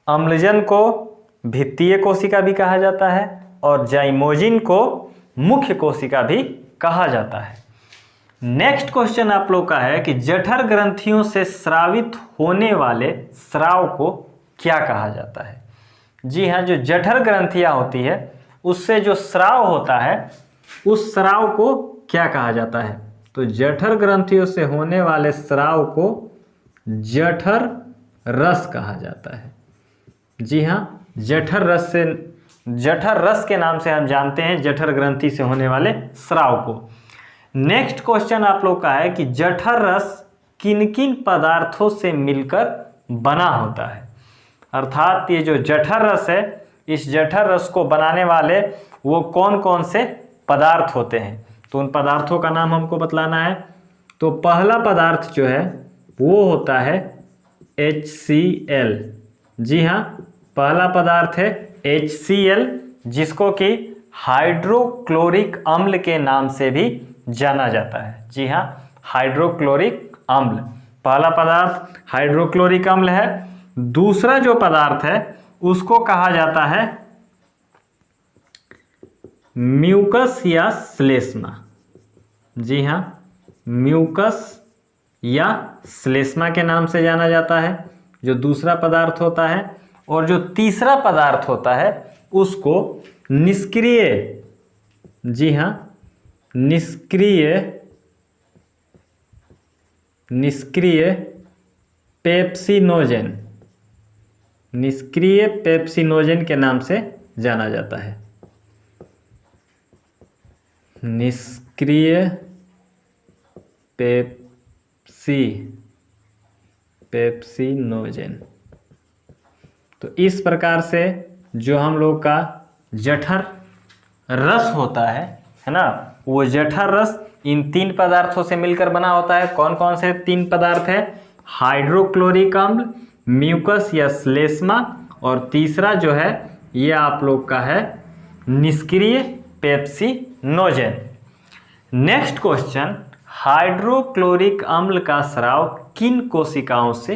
Speaker 1: अम्लजन को भित्तीय कोशिका भी कहा जाता है और जाइमोजिन को मुख्य कोशिका भी कहा जाता है। नेक्स्ट क्वेश्चन आप लोग का है कि जठर ग्रंथियों से स्रावित होने वाले स्राव को क्या कहा जाता है? जी हाँ, जो जठर ग्रंथियां होती है उससे जो स्राव होता है उस स्राव को क्या कहा जाता है? तो जठर ग्रंथियों से होने वाले स्राव को जठर रस कहा जाता है। जी हाँ, जठर रस के नाम से हम जानते हैं जठर ग्रंथि से होने वाले स्राव को। नेक्स्ट क्वेश्चन आप लोग का है कि जठर रस किन किन पदार्थों से मिलकर बना होता है? अर्थात ये जो जठर रस है इस जठर रस को बनाने वाले वो कौन कौन से पदार्थ होते हैं? तो उन पदार्थों का नाम हमको बतलाना है। तो पहला पदार्थ जो है वो होता है HCl। जी हाँ, पहला पदार्थ है HCl, जिसको कि हाइड्रोक्लोरिक अम्ल के नाम से भी जाना जाता है। जी हाँ, हाइड्रोक्लोरिक अम्ल पहला पदार्थ हाइड्रोक्लोरिक अम्ल है। दूसरा जो पदार्थ है उसको कहा जाता है म्यूकस या श्लेष्मा। जी हाँ, म्यूकस या श्लेष्मा के नाम से जाना जाता है जो दूसरा पदार्थ होता है। और जो तीसरा पदार्थ होता है उसको निष्क्रिय, जी हाँ, निष्क्रिय पेप्सिनोजेन के नाम से जाना जाता है। निष्क्रिय पेप्सिनोजेन। तो इस प्रकार से जो हम लोग का जठर रस होता है ना, वो जठर रस इन 3 पदार्थों से मिलकर बना होता है। कौन कौन से 3 पदार्थ है? हाइड्रोक्लोरिक अम्ल, म्यूकस या श्लेष्मा, और तीसरा जो है ये आप लोग का है निष्क्रिय पेप्सिनोजेन। नेक्स्ट क्वेश्चन, हाइड्रोक्लोरिक अम्ल का स्राव किन कोशिकाओं से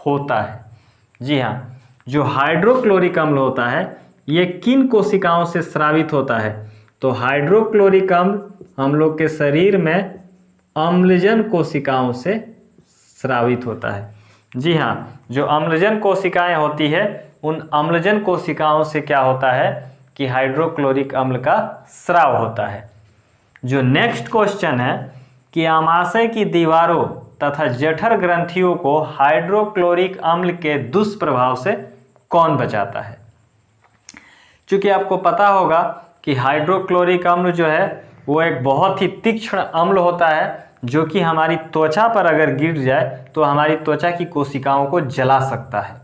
Speaker 1: होता है? जी हाँ, जो हाइड्रोक्लोरिक अम्ल होता है ये किन कोशिकाओं से स्रावित होता है? तो हाइड्रोक्लोरिक अम्ल हम लोग के शरीर में अम्लजन कोशिकाओं से स्रावित होता है। जी हाँ, जो अम्लजन कोशिकाएं होती है उन अम्लजन कोशिकाओं से क्या होता है कि हाइड्रोक्लोरिक अम्ल का स्राव होता है। जो नेक्स्ट क्वेश्चन है कि आमाशय की दीवारों तथा जठर ग्रंथियों को हाइड्रोक्लोरिक अम्ल के दुष्प्रभाव से कौन बचाता है? क्योंकि आपको पता होगा कि हाइड्रोक्लोरिक अम्ल जो है वो एक बहुत ही तीक्ष्ण अम्ल होता है जो कि हमारी त्वचा पर अगर गिर जाए तो हमारी त्वचा की कोशिकाओं को जला सकता है।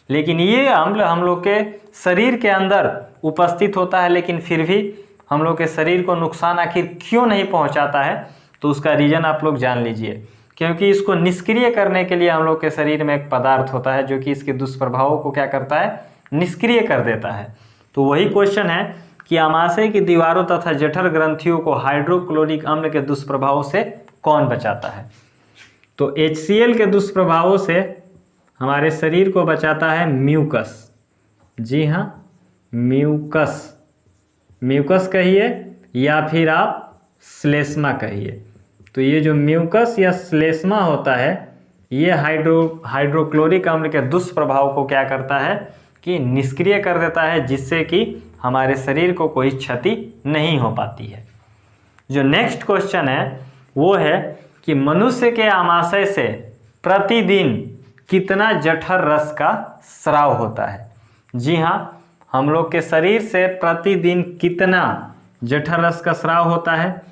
Speaker 1: लेकिन ये अम्ल हम लोग के शरीर के अंदर उपस्थित होता है, लेकिन फिर भी हम लोग के शरीर को नुकसान आखिर क्यों नहीं पहुंचाता है? तो उसका रीज़न आप लोग जान लीजिए। क्योंकि इसको निष्क्रिय करने के लिए हम लोग के शरीर में एक पदार्थ होता है जो कि इसके दुष्प्रभावों को क्या करता है? निष्क्रिय कर देता है। तो वही क्वेश्चन है कि आमाशय की दीवारों तथा जठर ग्रंथियों को हाइड्रोक्लोरिक अम्ल के दुष्प्रभाव से कौन बचाता है? तो HCl के दुष्प्रभावों से हमारे शरीर को बचाता है म्यूकस। जी हाँ, म्यूकस, म्यूकस कहिए या फिर आप श्लेष्मा कहिए। तो ये जो म्यूकस या श्लेष्मा होता है ये हाइड्रोक्लोरिक अम्ल के दुष्प्रभाव को क्या करता है कि निष्क्रिय कर देता है, जिससे कि हमारे शरीर को कोई क्षति नहीं हो पाती है। जो नेक्स्ट क्वेश्चन है वो है कि मनुष्य के आमाशय से प्रतिदिन कितना जठर रस का स्राव होता है? जी हाँ, हम लोग के शरीर से प्रतिदिन कितना जठर रस का स्राव होता है?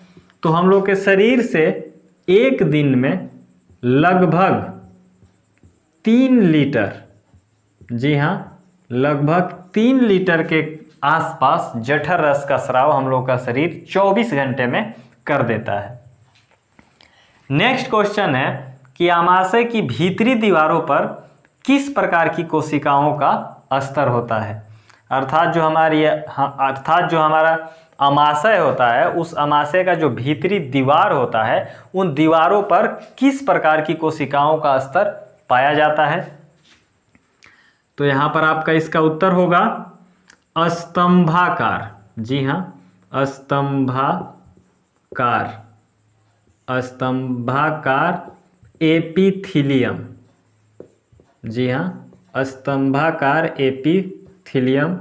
Speaker 1: तो हम लोग के शरीर से एक दिन में लगभग 3 लीटर, जी हाँ, लगभग 3 लीटर के आसपास जठर रस का स्राव हम लोग का शरीर 24 घंटे में कर देता है। नेक्स्ट क्वेश्चन है कि आमाशय की भीतरी दीवारों पर किस प्रकार की कोशिकाओं का स्तर होता है? अर्थात जो हमारा आमाशय होता है, उस आमाशय का जो भीतरी दीवार होता है, उन दीवारों पर किस प्रकार की कोशिकाओं का स्तर पाया जाता है? तो यहाँ पर आपका इसका उत्तर होगा स्तंभाकार। जी हाँ, स्तंभाकार एपिथीलियम। जी हाँ, स्तंभाकार एपिथीलियम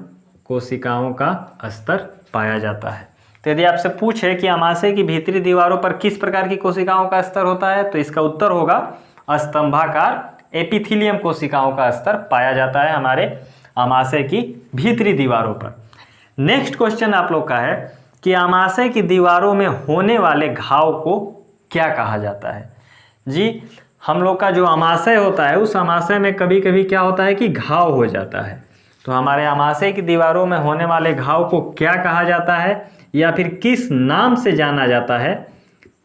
Speaker 1: कोशिकाओं का स्तर पाया जाता है। तो यदि आपसे पूछे कि आमाशय की भीतरी दीवारों पर किस प्रकार की कोशिकाओं का स्तर होता है, तो इसका उत्तर होगा स्तंभाकार एपिथीलियम कोशिकाओं का स्तर पाया जाता है हमारे आमाशय की भीतरी दीवारों पर। नेक्स्ट क्वेश्चन आप लोग का है कि आमाशय की दीवारों में होने वाले घाव को क्या कहा जाता है? जी, हम लोग का जो आमाशय होता है, उस आमाशय में कभी कभी क्या होता है कि घाव हो जाता है। तो हमारे आमाशय की दीवारों में होने वाले घाव को क्या कहा जाता है या फिर किस नाम से जाना जाता है?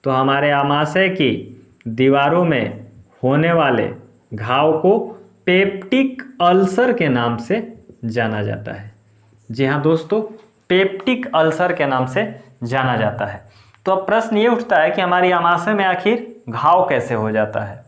Speaker 1: तो हमारे आमाशय की दीवारों में होने वाले घाव को पेप्टिक अल्सर के नाम से जाना जाता है। जी हाँ दोस्तों, पेप्टिक अल्सर के नाम से जाना जाता है। तो अब प्रश्न ये उठता है कि हमारी आमाशय में आखिर घाव कैसे हो जाता है?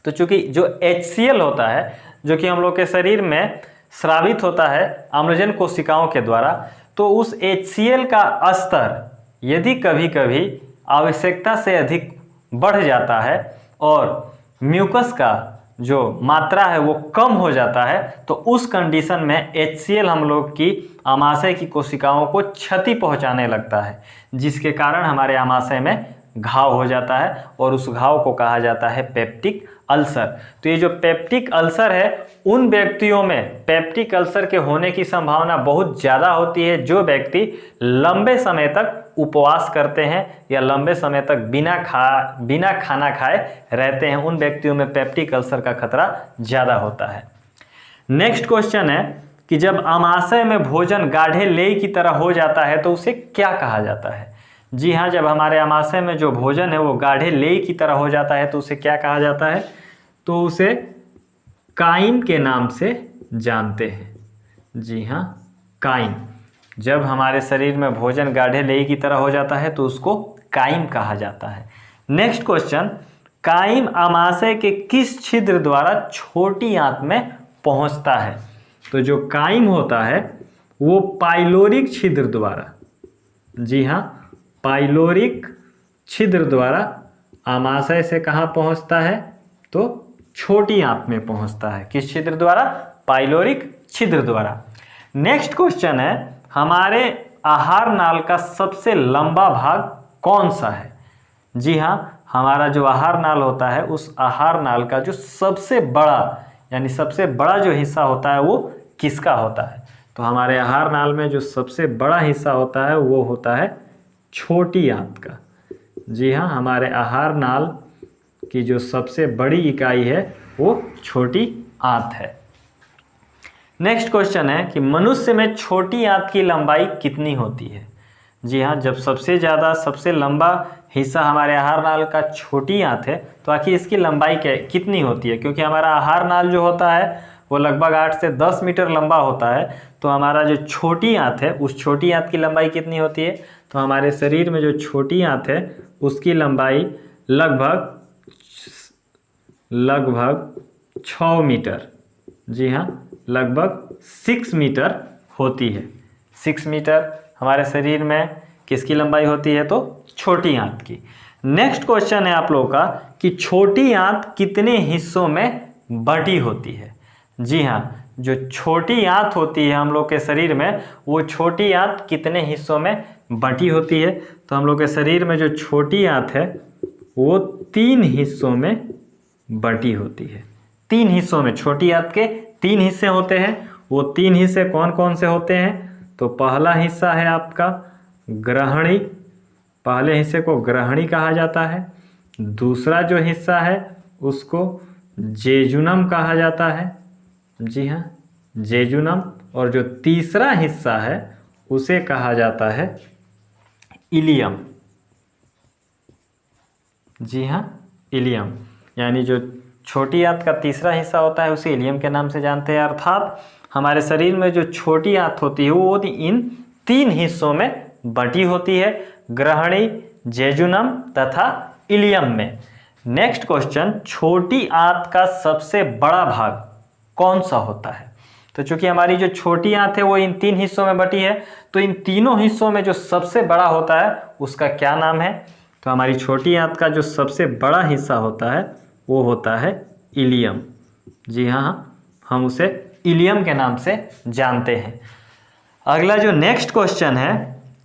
Speaker 1: तो चूंकि जो HCl होता है, जो कि हम लोग के शरीर में स्रावित होता है अम्लजन कोशिकाओं के द्वारा, तो उस HCl का स्तर यदि कभी कभी आवश्यकता से अधिक बढ़ जाता है और म्यूकस का जो मात्रा है वो कम हो जाता है, तो उस कंडीशन में HCl हम लोग की आमाशय की कोशिकाओं को क्षति पहुंचाने लगता है, जिसके कारण हमारे आमाशय में घाव हो जाता है और उस घाव को कहा जाता है पेप्टिक अल्सर। तो ये जो पेप्टिक अल्सर है, उन व्यक्तियों में पेप्टिक अल्सर के होने की संभावना बहुत ज़्यादा होती है जो व्यक्ति लंबे समय तक उपवास करते हैं या लंबे समय तक बिना खाना खाए रहते हैं। उन व्यक्तियों में पेप्टिक अल्सर का खतरा ज़्यादा होता है। नेक्स्ट क्वेश्चन है कि जब आमाशय में भोजन गाढ़े लेई की तरह हो जाता है तो उसे क्या कहा जाता है? जी हाँ, जब हमारे आमाशय में जो भोजन है वो गाढ़े लेई की तरह हो जाता है तो उसे क्या कहा जाता है? तो उसे काइम के नाम से जानते हैं। जी हाँ, काइम। जब हमारे शरीर में भोजन गाढ़े लेई की तरह हो जाता है तो उसको काइम कहा जाता है। नेक्स्ट क्वेश्चन, काइम आमाशय के किस छिद्र द्वारा छोटी आंत में पहुंचता है? तो जो काइम होता है वो पाइलोरिक छिद्र द्वारा, जी हाँ, पाइलोरिक छिद्र द्वारा आमाशय से कहाँ पहुंचता है? तो छोटी आंत में पहुंचता है। किस छिद्र द्वारा? पाइलोरिक छिद्र द्वारा। नेक्स्ट क्वेश्चन है, हमारे आहार नाल का सबसे लंबा भाग कौन सा है? जी हाँ, हमारा जो आहार नाल होता है उस आहार नाल का जो सबसे बड़ा यानी सबसे बड़ा जो हिस्सा होता है वो किसका होता है? तो हमारे आहार नाल में जो सबसे बड़ा हिस्सा होता है वो होता है छोटी आंत का। जी हाँ, हमारे आहार नाल की जो सबसे बड़ी इकाई है वो छोटी आंत है। नेक्स्ट क्वेश्चन है कि मनुष्य में छोटी आंत की लंबाई कितनी होती है? जी हाँ, जब सबसे ज़्यादा सबसे लंबा हिस्सा हमारे आहार नाल का छोटी आंत है तो आखिर इसकी लंबाई कितनी होती है? क्योंकि हमारा आहार नाल जो होता है वो लगभग 8 से 10 मीटर लंबा होता है, तो हमारा जो छोटी आंत है उस छोटी आंत की लंबाई कितनी होती है? तो हमारे शरीर में जो छोटी आंत है उसकी लंबाई लगभग 6 मीटर, जी हाँ, लगभग 6 मीटर होती है। 6 मीटर हमारे शरीर में किसकी लंबाई होती है? तो छोटी आंत की। नेक्स्ट क्वेश्चन है आप लोगों का कि छोटी आंत कितने हिस्सों में बटी होती है? जी हाँ, जो छोटी आंत होती है हम लोग के शरीर में, वो छोटी आंत कितने हिस्सों में बटी होती है? तो हम लोग के शरीर में जो छोटी आंत है वो 3 हिस्सों में बटी होती है। 3 हिस्सों में, छोटी आंत के 3 हिस्से होते हैं। वो 3 हिस्से कौन कौन से होते हैं? तो पहला हिस्सा है आपका ग्रहणी, पहले हिस्से को ग्रहणी कहा जाता है। दूसरा जो हिस्सा है उसको जेजुनम कहा जाता है, जी हाँ, जेजुनम। और जो तीसरा हिस्सा है उसे कहा जाता है इलियम, जी हाँ, इलियम। यानी जो छोटी आंत का तीसरा हिस्सा होता है उसे इलियम के नाम से जानते हैं। अर्थात हमारे शरीर में जो छोटी आंत होती है वो इन 3 हिस्सों में बटी होती है, ग्रहणी, जेजुनम तथा इलियम में। नेक्स्ट क्वेश्चन, छोटी आंत का सबसे बड़ा भाग कौन सा होता है? तो चूंकि हमारी जो छोटी आंत है वो इन 3 हिस्सों में बटी है, तो इन तीनों हिस्सों में जो सबसे बड़ा होता है उसका क्या नाम है? तो हमारी छोटी आंत का जो सबसे बड़ा हिस्सा होता है वो होता है इलियम, जी हाँ, हम उसे इलियम के नाम से जानते हैं। अगला जो नेक्स्ट क्वेश्चन है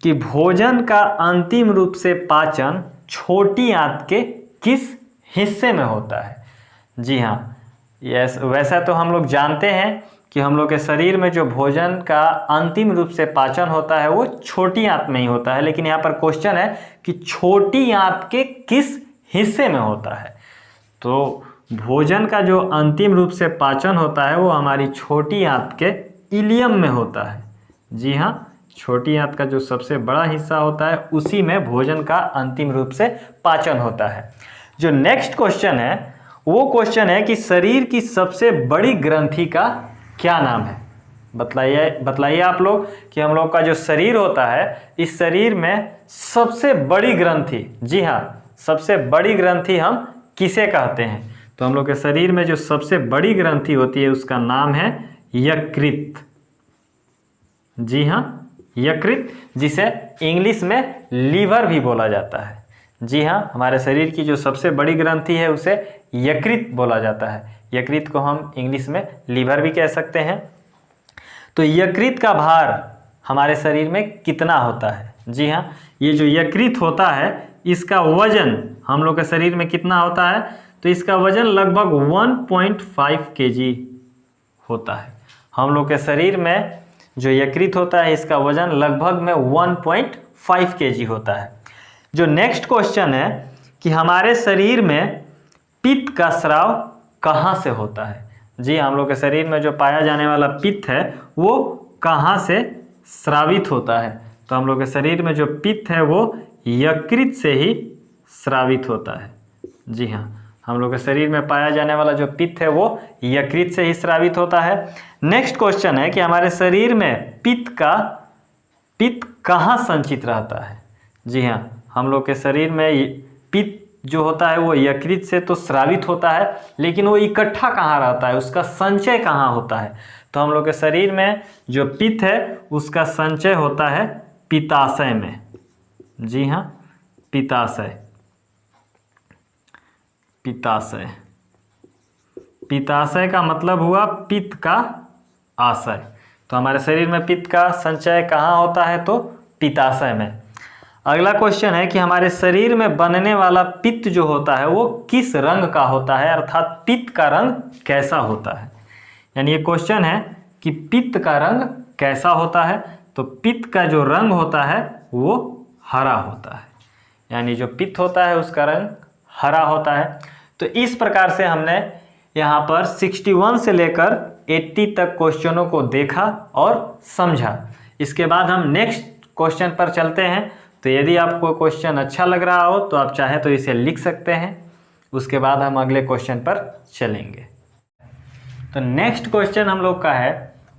Speaker 1: कि भोजन का अंतिम रूप से पाचन छोटी आंत के किस हिस्से में होता है? जी हाँ, यस, वैसा तो हम लोग जानते हैं कि हम लोग के शरीर में जो भोजन का अंतिम रूप से पाचन होता है वो छोटी आंत में ही होता है, लेकिन यहाँ पर क्वेश्चन है कि छोटी आंत के किस हिस्से में होता है? तो भोजन का जो अंतिम रूप से पाचन होता है वो हमारी छोटी आंत के इलियम में होता है, जी हाँ, छोटी आंत का जो सबसे बड़ा हिस्सा होता है उसी में भोजन का अंतिम रूप से पाचन होता है। जो नेक्स्ट क्वेश्चन है वो क्वेश्चन है कि शरीर की सबसे बड़ी ग्रंथि का क्या नाम है? बतलाइए आप लोग कि हम लोग का जो शरीर होता है, इस शरीर में सबसे बड़ी ग्रंथि, जी हाँ, सबसे बड़ी ग्रंथि हम किसे कहते हैं? तो हम लोग के शरीर में जो सबसे बड़ी ग्रंथि होती है उसका नाम है यकृत, जी हाँ, यकृत, जिसे इंग्लिश में लीवर भी बोला जाता है। जी हाँ, हमारे शरीर की जो सबसे बड़ी ग्रंथि है उसे यकृत बोला जाता है। यकृत को हम इंग्लिश में लीवर भी कह सकते हैं। तो यकृत का भार हमारे शरीर में कितना होता है? जी हाँ, ये जो यकृत होता है इसका वजन हम लोग के शरीर में कितना होता है? तो इसका वजन लगभग 1.5 kg होता है। हम लोग के शरीर में जो यकृत होता है इसका वजन लगभग में 1.5 kg होता है। जो नेक्स्ट क्वेश्चन है कि हमारे शरीर में पित्त का स्राव कहाँ से होता है? जी, हम लोग के शरीर में जो पाया जाने वाला पित्त है वो कहाँ से स्रावित होता है? तो हम लोग के शरीर में जो पित्त है वो यकृत से ही स्रावित होता है। जी हाँ, हम लोग के शरीर में पाया जाने वाला जो पित्त है वो यकृत से ही स्रावित होता है। नेक्स्ट क्वेश्चन है कि हमारे शरीर में पित्त कहाँ संचित रहता है? जी हाँ, हम लोग के शरीर में पित्त जो होता है वो यकृत से तो स्रावित होता है, लेकिन वो इकट्ठा कहाँ रहता है, उसका संचय कहाँ होता है? तो हम लोग के शरीर में जो पित्त है उसका संचय होता है पित्ताशय में। जी हाँ, पित्ताशय, पित्ताशय, पित्ताशय का मतलब हुआ पित्त का आशय। तो हमारे शरीर में पित्त का संचय कहाँ होता है? तो पित्ताशय में। अगला क्वेश्चन है कि हमारे शरीर में बनने वाला पित्त जो होता है वो किस रंग का होता है, अर्थात पित्त का रंग कैसा होता है? यानी ये क्वेश्चन है कि पित्त का रंग कैसा होता है? तो पित्त का जो रंग होता है वो हरा होता है, यानी जो पित्त होता है उसका रंग हरा होता है। तो इस प्रकार से हमने यहाँ पर 61 से लेकर 80 तक क्वेश्चनों को देखा और समझा। इसके बाद हम नेक्स्ट क्वेश्चन पर चलते हैं। तो यदि आपको क्वेश्चन अच्छा लग रहा हो तो आप चाहे तो इसे लिख सकते हैं, उसके बाद हम अगले क्वेश्चन पर चलेंगे। तो नेक्स्ट क्वेश्चन हम लोग का है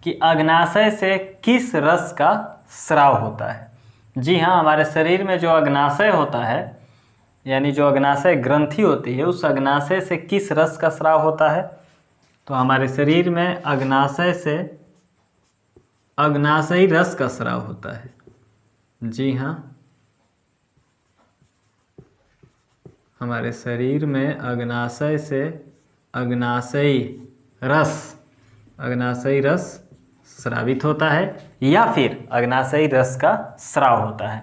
Speaker 1: कि अग्नाशय से किस रस का स्राव होता है? जी हाँ, हमारे शरीर में जो अग्नाशय होता है यानी जो अग्नाशय ग्रंथि होती है उस अग्नाशय से किस रस का स्राव होता है? तो हमारे शरीर में अग्नाशय से अग्नाशयी रस का स्राव होता है। जी हाँ, हमारे शरीर में अग्नाशय से अग्नाशयी रस स्रावित होता है या फिर अग्नाशयी रस का स्राव होता है।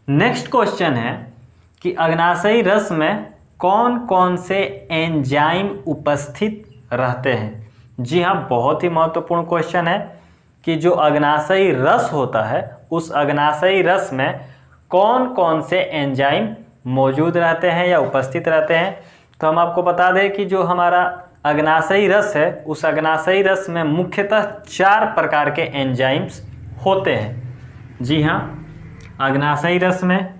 Speaker 1: नेक्स्ट क्वेश्चन है कि अग्नाशयी रस में कौन कौन से एंजाइम उपस्थित रहते हैं? जी हाँ, बहुत ही महत्वपूर्ण क्वेश्चन है कि जो अग्नाशयी रस होता है उस अग्नाशयी रस में कौन कौन से एंजाइम मौजूद रहते हैं या उपस्थित रहते हैं। तो हम आपको बता दें कि जो हमारा अग्नाशयी रस है उस अग्नाशयी रस में मुख्यतः 4 प्रकार के एंजाइम्स होते हैं। जी हाँ, अग्नाशयी रस में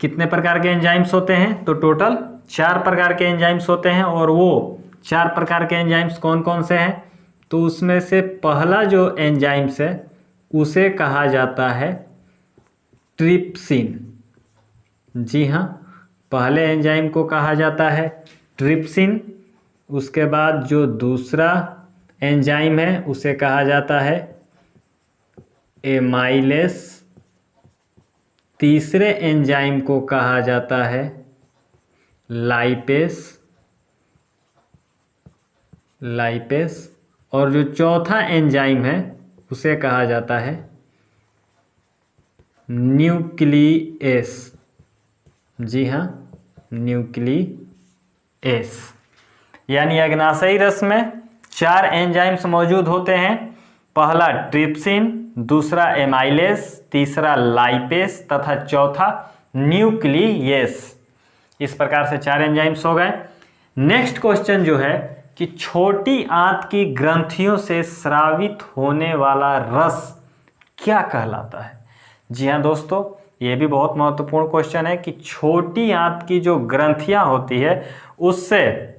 Speaker 1: कितने प्रकार के एंजाइम्स होते हैं? तो टोटल 4 प्रकार के एंजाइम्स होते हैं। और वो 4 प्रकार के एंजाइम्स कौन कौन से हैं? तो उसमें से पहला जो एंजाइम्स है उसे कहा जाता है ट्रिप्सिन। जी हाँ, पहले एंजाइम को कहा जाता है ट्रिप्सिन। उसके बाद जो दूसरा एंजाइम है उसे कहा जाता है एमाइलेस। तीसरे एंजाइम को कहा जाता है लाइपेस। और जो चौथा एंजाइम है उसे कहा जाता है न्यूक्लियस। जी हाँ, न्यूक्लियस। यानी अग्नाशयी रस में 4 एंजाइम्स मौजूद होते हैं। पहला ट्रिप्सिन, दूसरा एमाइलेस, तीसरा लाइपेस तथा चौथा न्यूक्लियस। इस प्रकार से 4 एंजाइम्स हो गए। नेक्स्ट क्वेश्चन जो है कि छोटी आंत की ग्रंथियों से स्रावित होने वाला रस क्या कहलाता है? जी हाँ दोस्तों, ये भी बहुत महत्वपूर्ण क्वेश्चन है कि छोटी आंत की जो ग्रंथियां होती है उससे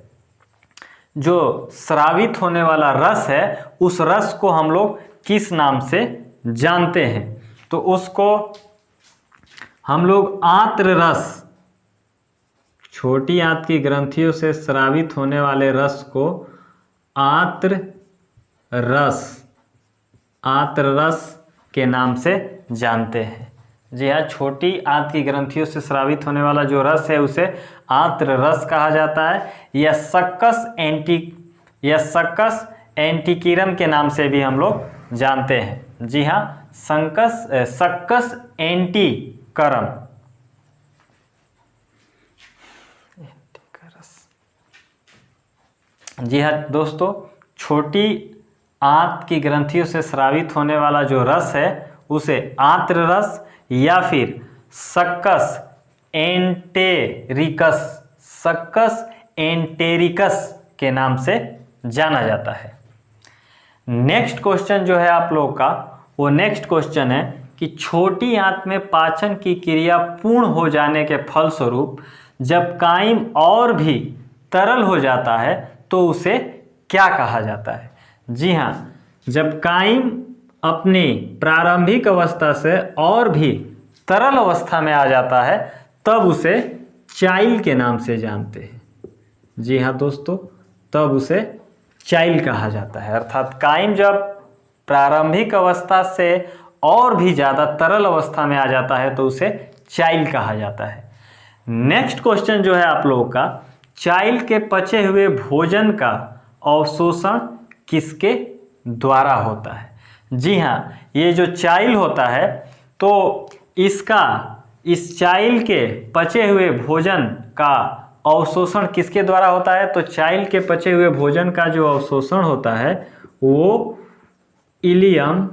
Speaker 1: जो स्रावित होने वाला रस है उस रस को हम लोग किस नाम से जानते हैं? तो उसको हम लोग आंत्र रस, छोटी आंत की ग्रंथियों से स्रावित होने वाले रस को आंत्र रस के नाम से जानते हैं। जी हाँ, छोटी आंत की ग्रंथियों से स्रावित होने वाला जो रस है उसे आंत्र रस कहा जाता है या सक्कस एंटीकीरम के नाम से भी हम लोग जानते हैं। जी हाँ, सक्कस एंटीकरम। जी हाँ दोस्तों, छोटी आंत की ग्रंथियों से स्रावित होने वाला जो रस है उसे आंत्र रस या फिर सक्कस एंटेरिकस के नाम से जाना जाता है। नेक्स्ट क्वेश्चन जो है आप लोग का वो नेक्स्ट क्वेश्चन है कि छोटी आंत में पाचन की क्रिया पूर्ण हो जाने के फलस्वरूप जब काइम और भी तरल हो जाता है तो उसे क्या कहा जाता है? जी हाँ, जब काइम अपनी प्रारंभिक अवस्था से और भी तरल अवस्था में आ जाता है तब उसे चाइल के नाम से जानते हैं। जी हाँ दोस्तों, तब उसे चाइल कहा जाता है। अर्थात काइम जब प्रारंभिक अवस्था से और भी ज़्यादा तरल अवस्था में आ जाता है तो उसे चाइल कहा जाता है। नेक्स्ट क्वेश्चन जो है आप लोगों का, चाइल के पचे हुए भोजन का अवशोषण किसके द्वारा होता है? जी हाँ, ये जो चाइल होता है तो इस चाइल के पचे हुए भोजन का अवशोषण किसके द्वारा होता है? तो चाइल के पचे हुए भोजन का जो अवशोषण होता है वो इलियम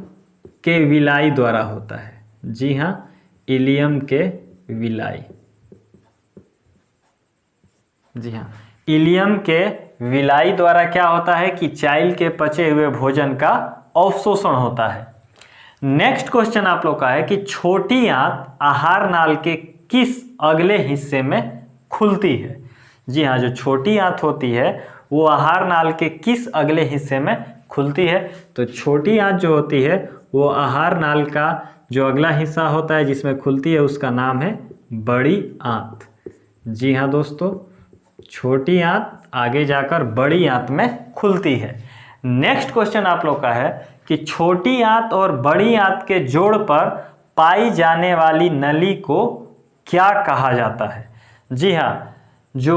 Speaker 1: के विलाई द्वारा होता है। जी हाँ, इलियम के विलाई। जी हाँ, इलियम के विलाई द्वारा क्या होता है कि चाइल के पचे हुए भोजन का अवशोषण होता है। नेक्स्ट क्वेश्चन आप लोग का है कि छोटी आंत आहार नाल के किस अगले हिस्से में खुलती है? जी हाँ, जो छोटी आंत होती है वो आहार नाल के किस अगले हिस्से में खुलती है? तो छोटी आंत जो होती है वो आहार नाल का जो अगला हिस्सा होता है जिसमें खुलती है उसका नाम है बड़ी आंत। जी हाँ दोस्तों, छोटी आंत आगे जाकर बड़ी आंत में खुलती है। नेक्स्ट क्वेश्चन आप लोग का है कि छोटी आंत और बड़ी आंत के जोड़ पर पाई जाने वाली नली को क्या कहा जाता है। जी हाँ, जो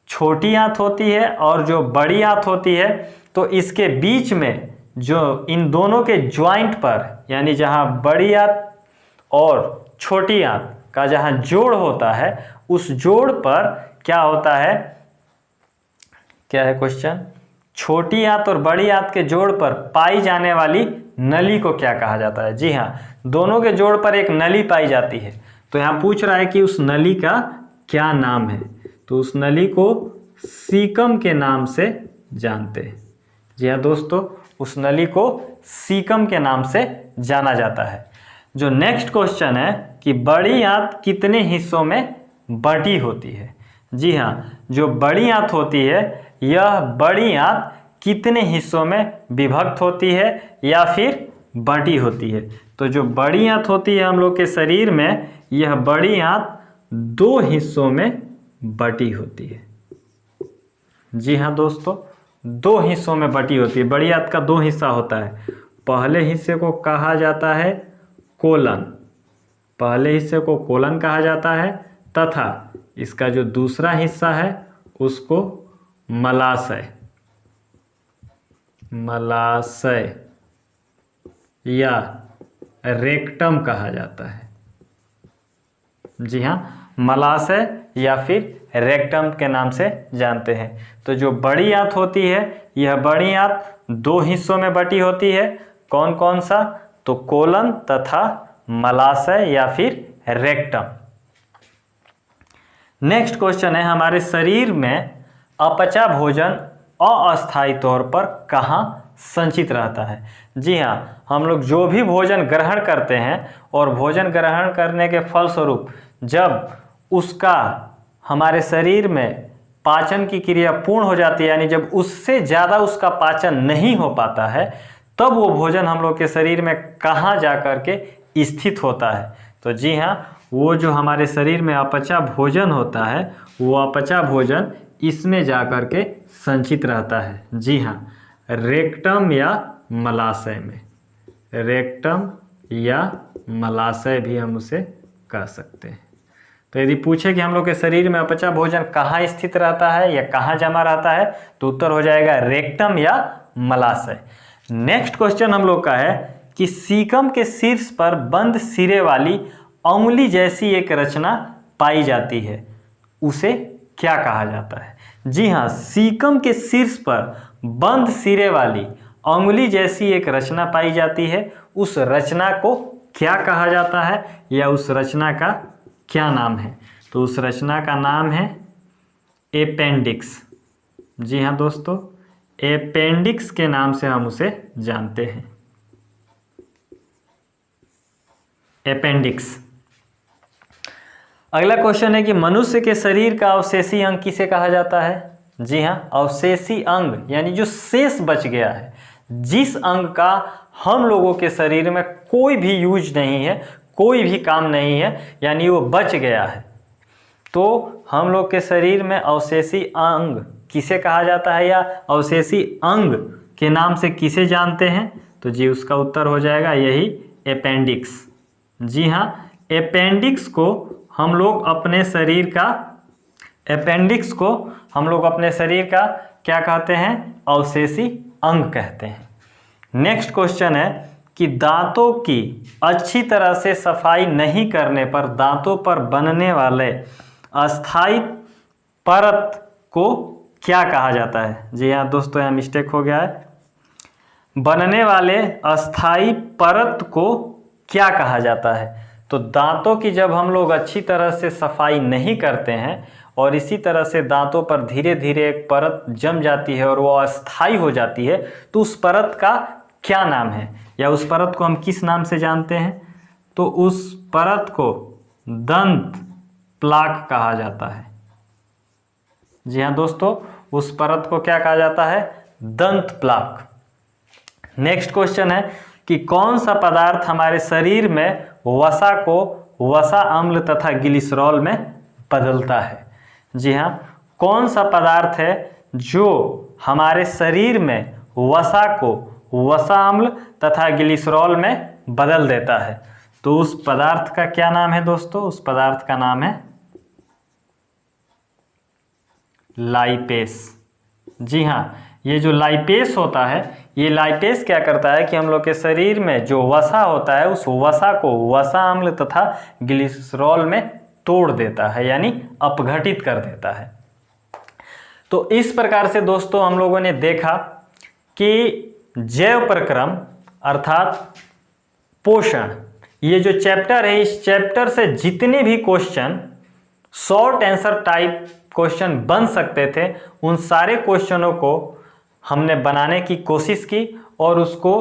Speaker 1: छोटी आंत होती है और जो बड़ी आंत होती है, तो इसके बीच में जो इन दोनों के ज्वाइंट पर, यानी जहाँ बड़ी आंत और छोटी आंत का जहाँ जोड़ होता है, उस जोड़ पर क्या होता है, क्या है क्वेश्चन, छोटी आंत और बड़ी आंत के जोड़ पर पाई जाने वाली नली को क्या कहा जाता है। जी हाँ, दोनों के जोड़ पर एक नली पाई जाती है, तो यहाँ पूछ रहा है कि उस नली का क्या नाम है। तो उस नली को सीकम के नाम से जानते हैं। जी हाँ दोस्तों, उस नली को सीकम के नाम से जाना जाता है। जो नेक्स्ट क्वेश्चन है कि बड़ी आंत कितने हिस्सों में बटी होती है। जी हाँ, जो बड़ी आंत होती है, यह बड़ी आंत कितने हिस्सों में विभक्त होती है या फिर बटी होती है। तो जो बड़ी आंत होती है हम लोग के शरीर में, यह बड़ी आंत 2 हिस्सों में बटी होती है। जी हाँ दोस्तों, 2 हिस्सों में बटी होती है। बड़ी आंत का 2 हिस्सा होता है। पहले हिस्से को कहा जाता है कोलन, पहले हिस्से को कोलन कहा जाता है, तथा इसका जो दूसरा हिस्सा है उसको मलाशय, मलाशय या रेक्टम कहा जाता है। जी हाँ, मलाशय या फिर रेक्टम के नाम से जानते हैं। तो जो बड़ी आंत होती है, यह बड़ी आंत 2 हिस्सों में बटी होती है। कौन कौन सा, तो कोलन तथा मलाशय या फिर रेक्टम। नेक्स्ट क्वेश्चन है, हमारे शरीर में अपचा भोजन अस्थायी तौर पर कहाँ संचित रहता है। जी हाँ, हम लोग जो भी भोजन ग्रहण करते हैं और भोजन ग्रहण करने के फलस्वरूप जब उसका हमारे शरीर में पाचन की क्रिया पूर्ण हो जाती है, यानी जब उससे ज़्यादा उसका पाचन नहीं हो पाता है, तब वो भोजन हम लोग के शरीर में कहाँ जा कर के स्थित होता है। तो जी हाँ, वो जो हमारे शरीर में अपचा भोजन होता है, वो अपचा भोजन इसमें जा कर के संचित रहता है। जी हाँ, रेक्टम या मलाशय में, रेक्टम या मलाशय भी हम उसे कह सकते हैं। तो यदि पूछे कि हम लोग के शरीर में अपचा भोजन कहाँ स्थित रहता है या कहाँ जमा रहता है, तो उत्तर हो जाएगा रेक्टम या मलाशय। नेक्स्ट क्वेश्चन हम लोग का है कि सीकम के शीर्ष पर बंद सिरे वाली उंगली जैसी एक रचना पाई जाती है, उसे क्या कहा जाता है। जी हाँ, सीकम के शीर्ष पर बंद सिरे वाली उंगली जैसी एक रचना पाई जाती है, उस रचना को क्या कहा जाता है या उस रचना का क्या नाम है। तो उस रचना का नाम है एपेंडिक्स। जी हाँ दोस्तों, एपेंडिक्स के नाम से हम उसे जानते हैं, एपेंडिक्स। अगला क्वेश्चन है कि मनुष्य के शरीर का अवशेषी अंग किसे कहा जाता है। जी हाँ, अवशेषी अंग यानी जो शेष बच गया है, जिस अंग का हम लोगों के शरीर में कोई भी यूज नहीं है, कोई भी काम नहीं है, यानी वो बच गया है, तो हम लोग के शरीर में अवशेषी अंग किसे कहा जाता है या अवशेषी अंग के नाम से किसे जानते हैं। तो जी उसका उत्तर हो जाएगा यही एपेंडिक्स। जी हाँ, एपेंडिक्स को हम लोग अपने शरीर का, अपेंडिक्स को हम लोग अपने शरीर का क्या कहते हैं, अवशेषी अंग कहते हैं। नेक्स्ट क्वेश्चन है कि दांतों की अच्छी तरह से सफाई नहीं करने पर दांतों पर बनने वाले अस्थायी परत को क्या कहा जाता है। जी हाँ दोस्तों, यहाँ मिस्टेक हो गया है। बनने वाले अस्थायी परत को क्या कहा जाता है। तो दांतों की जब हम लोग अच्छी तरह से सफाई नहीं करते हैं और इसी तरह से दांतों पर धीरे धीरे एक परत जम जाती है और वो अस्थायी हो जाती है, तो उस परत का क्या नाम है या उस परत को हम किस नाम से जानते हैं। तो उस परत को दंत प्लाक कहा जाता है। जी हाँ दोस्तों, उस परत को क्या कहा जाता है, दंत प्लाक। नेक्स्ट क्वेश्चन है कि कौन सा पदार्थ हमारे शरीर में वसा को वसा अम्ल तथा ग्लिसरॉल में बदलता है। जी हाँ, कौन सा पदार्थ है जो हमारे शरीर में वसा को वसा अम्ल तथा ग्लिसरॉल में बदल देता है? तो उस पदार्थ का क्या नाम है दोस्तों? उस पदार्थ का नाम है लाइपेस। जी हाँ, ये जो लाइपेस होता है, ये लाइपेस क्या करता है कि हम लोग के शरीर में जो वसा होता है उस वसा को वसा अम्ल तथा ग्लिसरॉल में तोड़ देता है, यानी अपघटित कर देता है। तो इस प्रकार से दोस्तों हम लोगों ने देखा कि जैव प्रक्रम अर्थात पोषण, ये जो चैप्टर है, इस चैप्टर से जितने भी question short answer type question बन सकते थे, उन सारे क्वेश्चनों को हमने बनाने की कोशिश की और उसको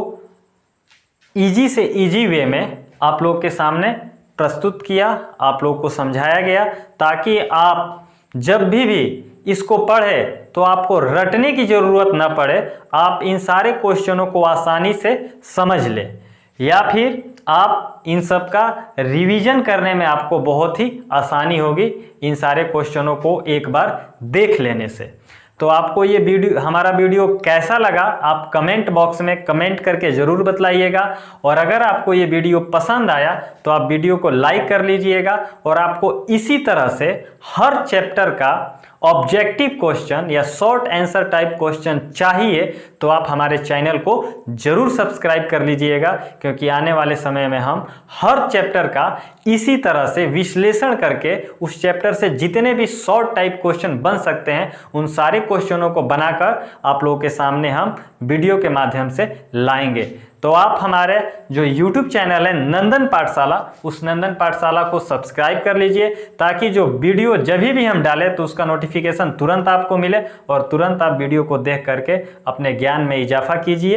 Speaker 1: इजी से इजी वे में आप लोग के सामने प्रस्तुत किया, आप लोग को समझाया गया, ताकि आप जब भी इसको पढ़े तो आपको रटने की ज़रूरत ना पड़े, आप इन सारे क्वेश्चनों को आसानी से समझ लें, या फिर आप इन सब का रिवीजन करने में आपको बहुत ही आसानी होगी इन सारे क्वेश्चनों को एक बार देख लेने से। तो आपको ये वीडियो, हमारा वीडियो कैसा लगा, आप कमेंट बॉक्स में कमेंट करके ज़रूर बतलाइएगा। और अगर आपको ये वीडियो पसंद आया तो आप वीडियो को लाइक कर लीजिएगा। और आपको इसी तरह से हर चैप्टर का ऑब्जेक्टिव क्वेश्चन या शॉर्ट आंसर टाइप क्वेश्चन चाहिए तो आप हमारे चैनल को जरूर सब्सक्राइब कर लीजिएगा, क्योंकि आने वाले समय में हम हर चैप्टर का इसी तरह से विश्लेषण करके उस चैप्टर से जितने भी शॉर्ट टाइप क्वेश्चन बन सकते हैं उन सारे क्वेश्चनों को बनाकर आप लोगों के सामने हम वीडियो के माध्यम से लाएंगे। तो आप हमारे जो YouTube चैनल है नंदन पाठशाला, उस नंदन पाठशाला को सब्सक्राइब कर लीजिए, ताकि जो वीडियो जब भी हम डालें तो उसका नोटिफिकेशन तुरंत आपको मिले और तुरंत आप वीडियो को देख करके अपने ज्ञान में इजाफा कीजिए।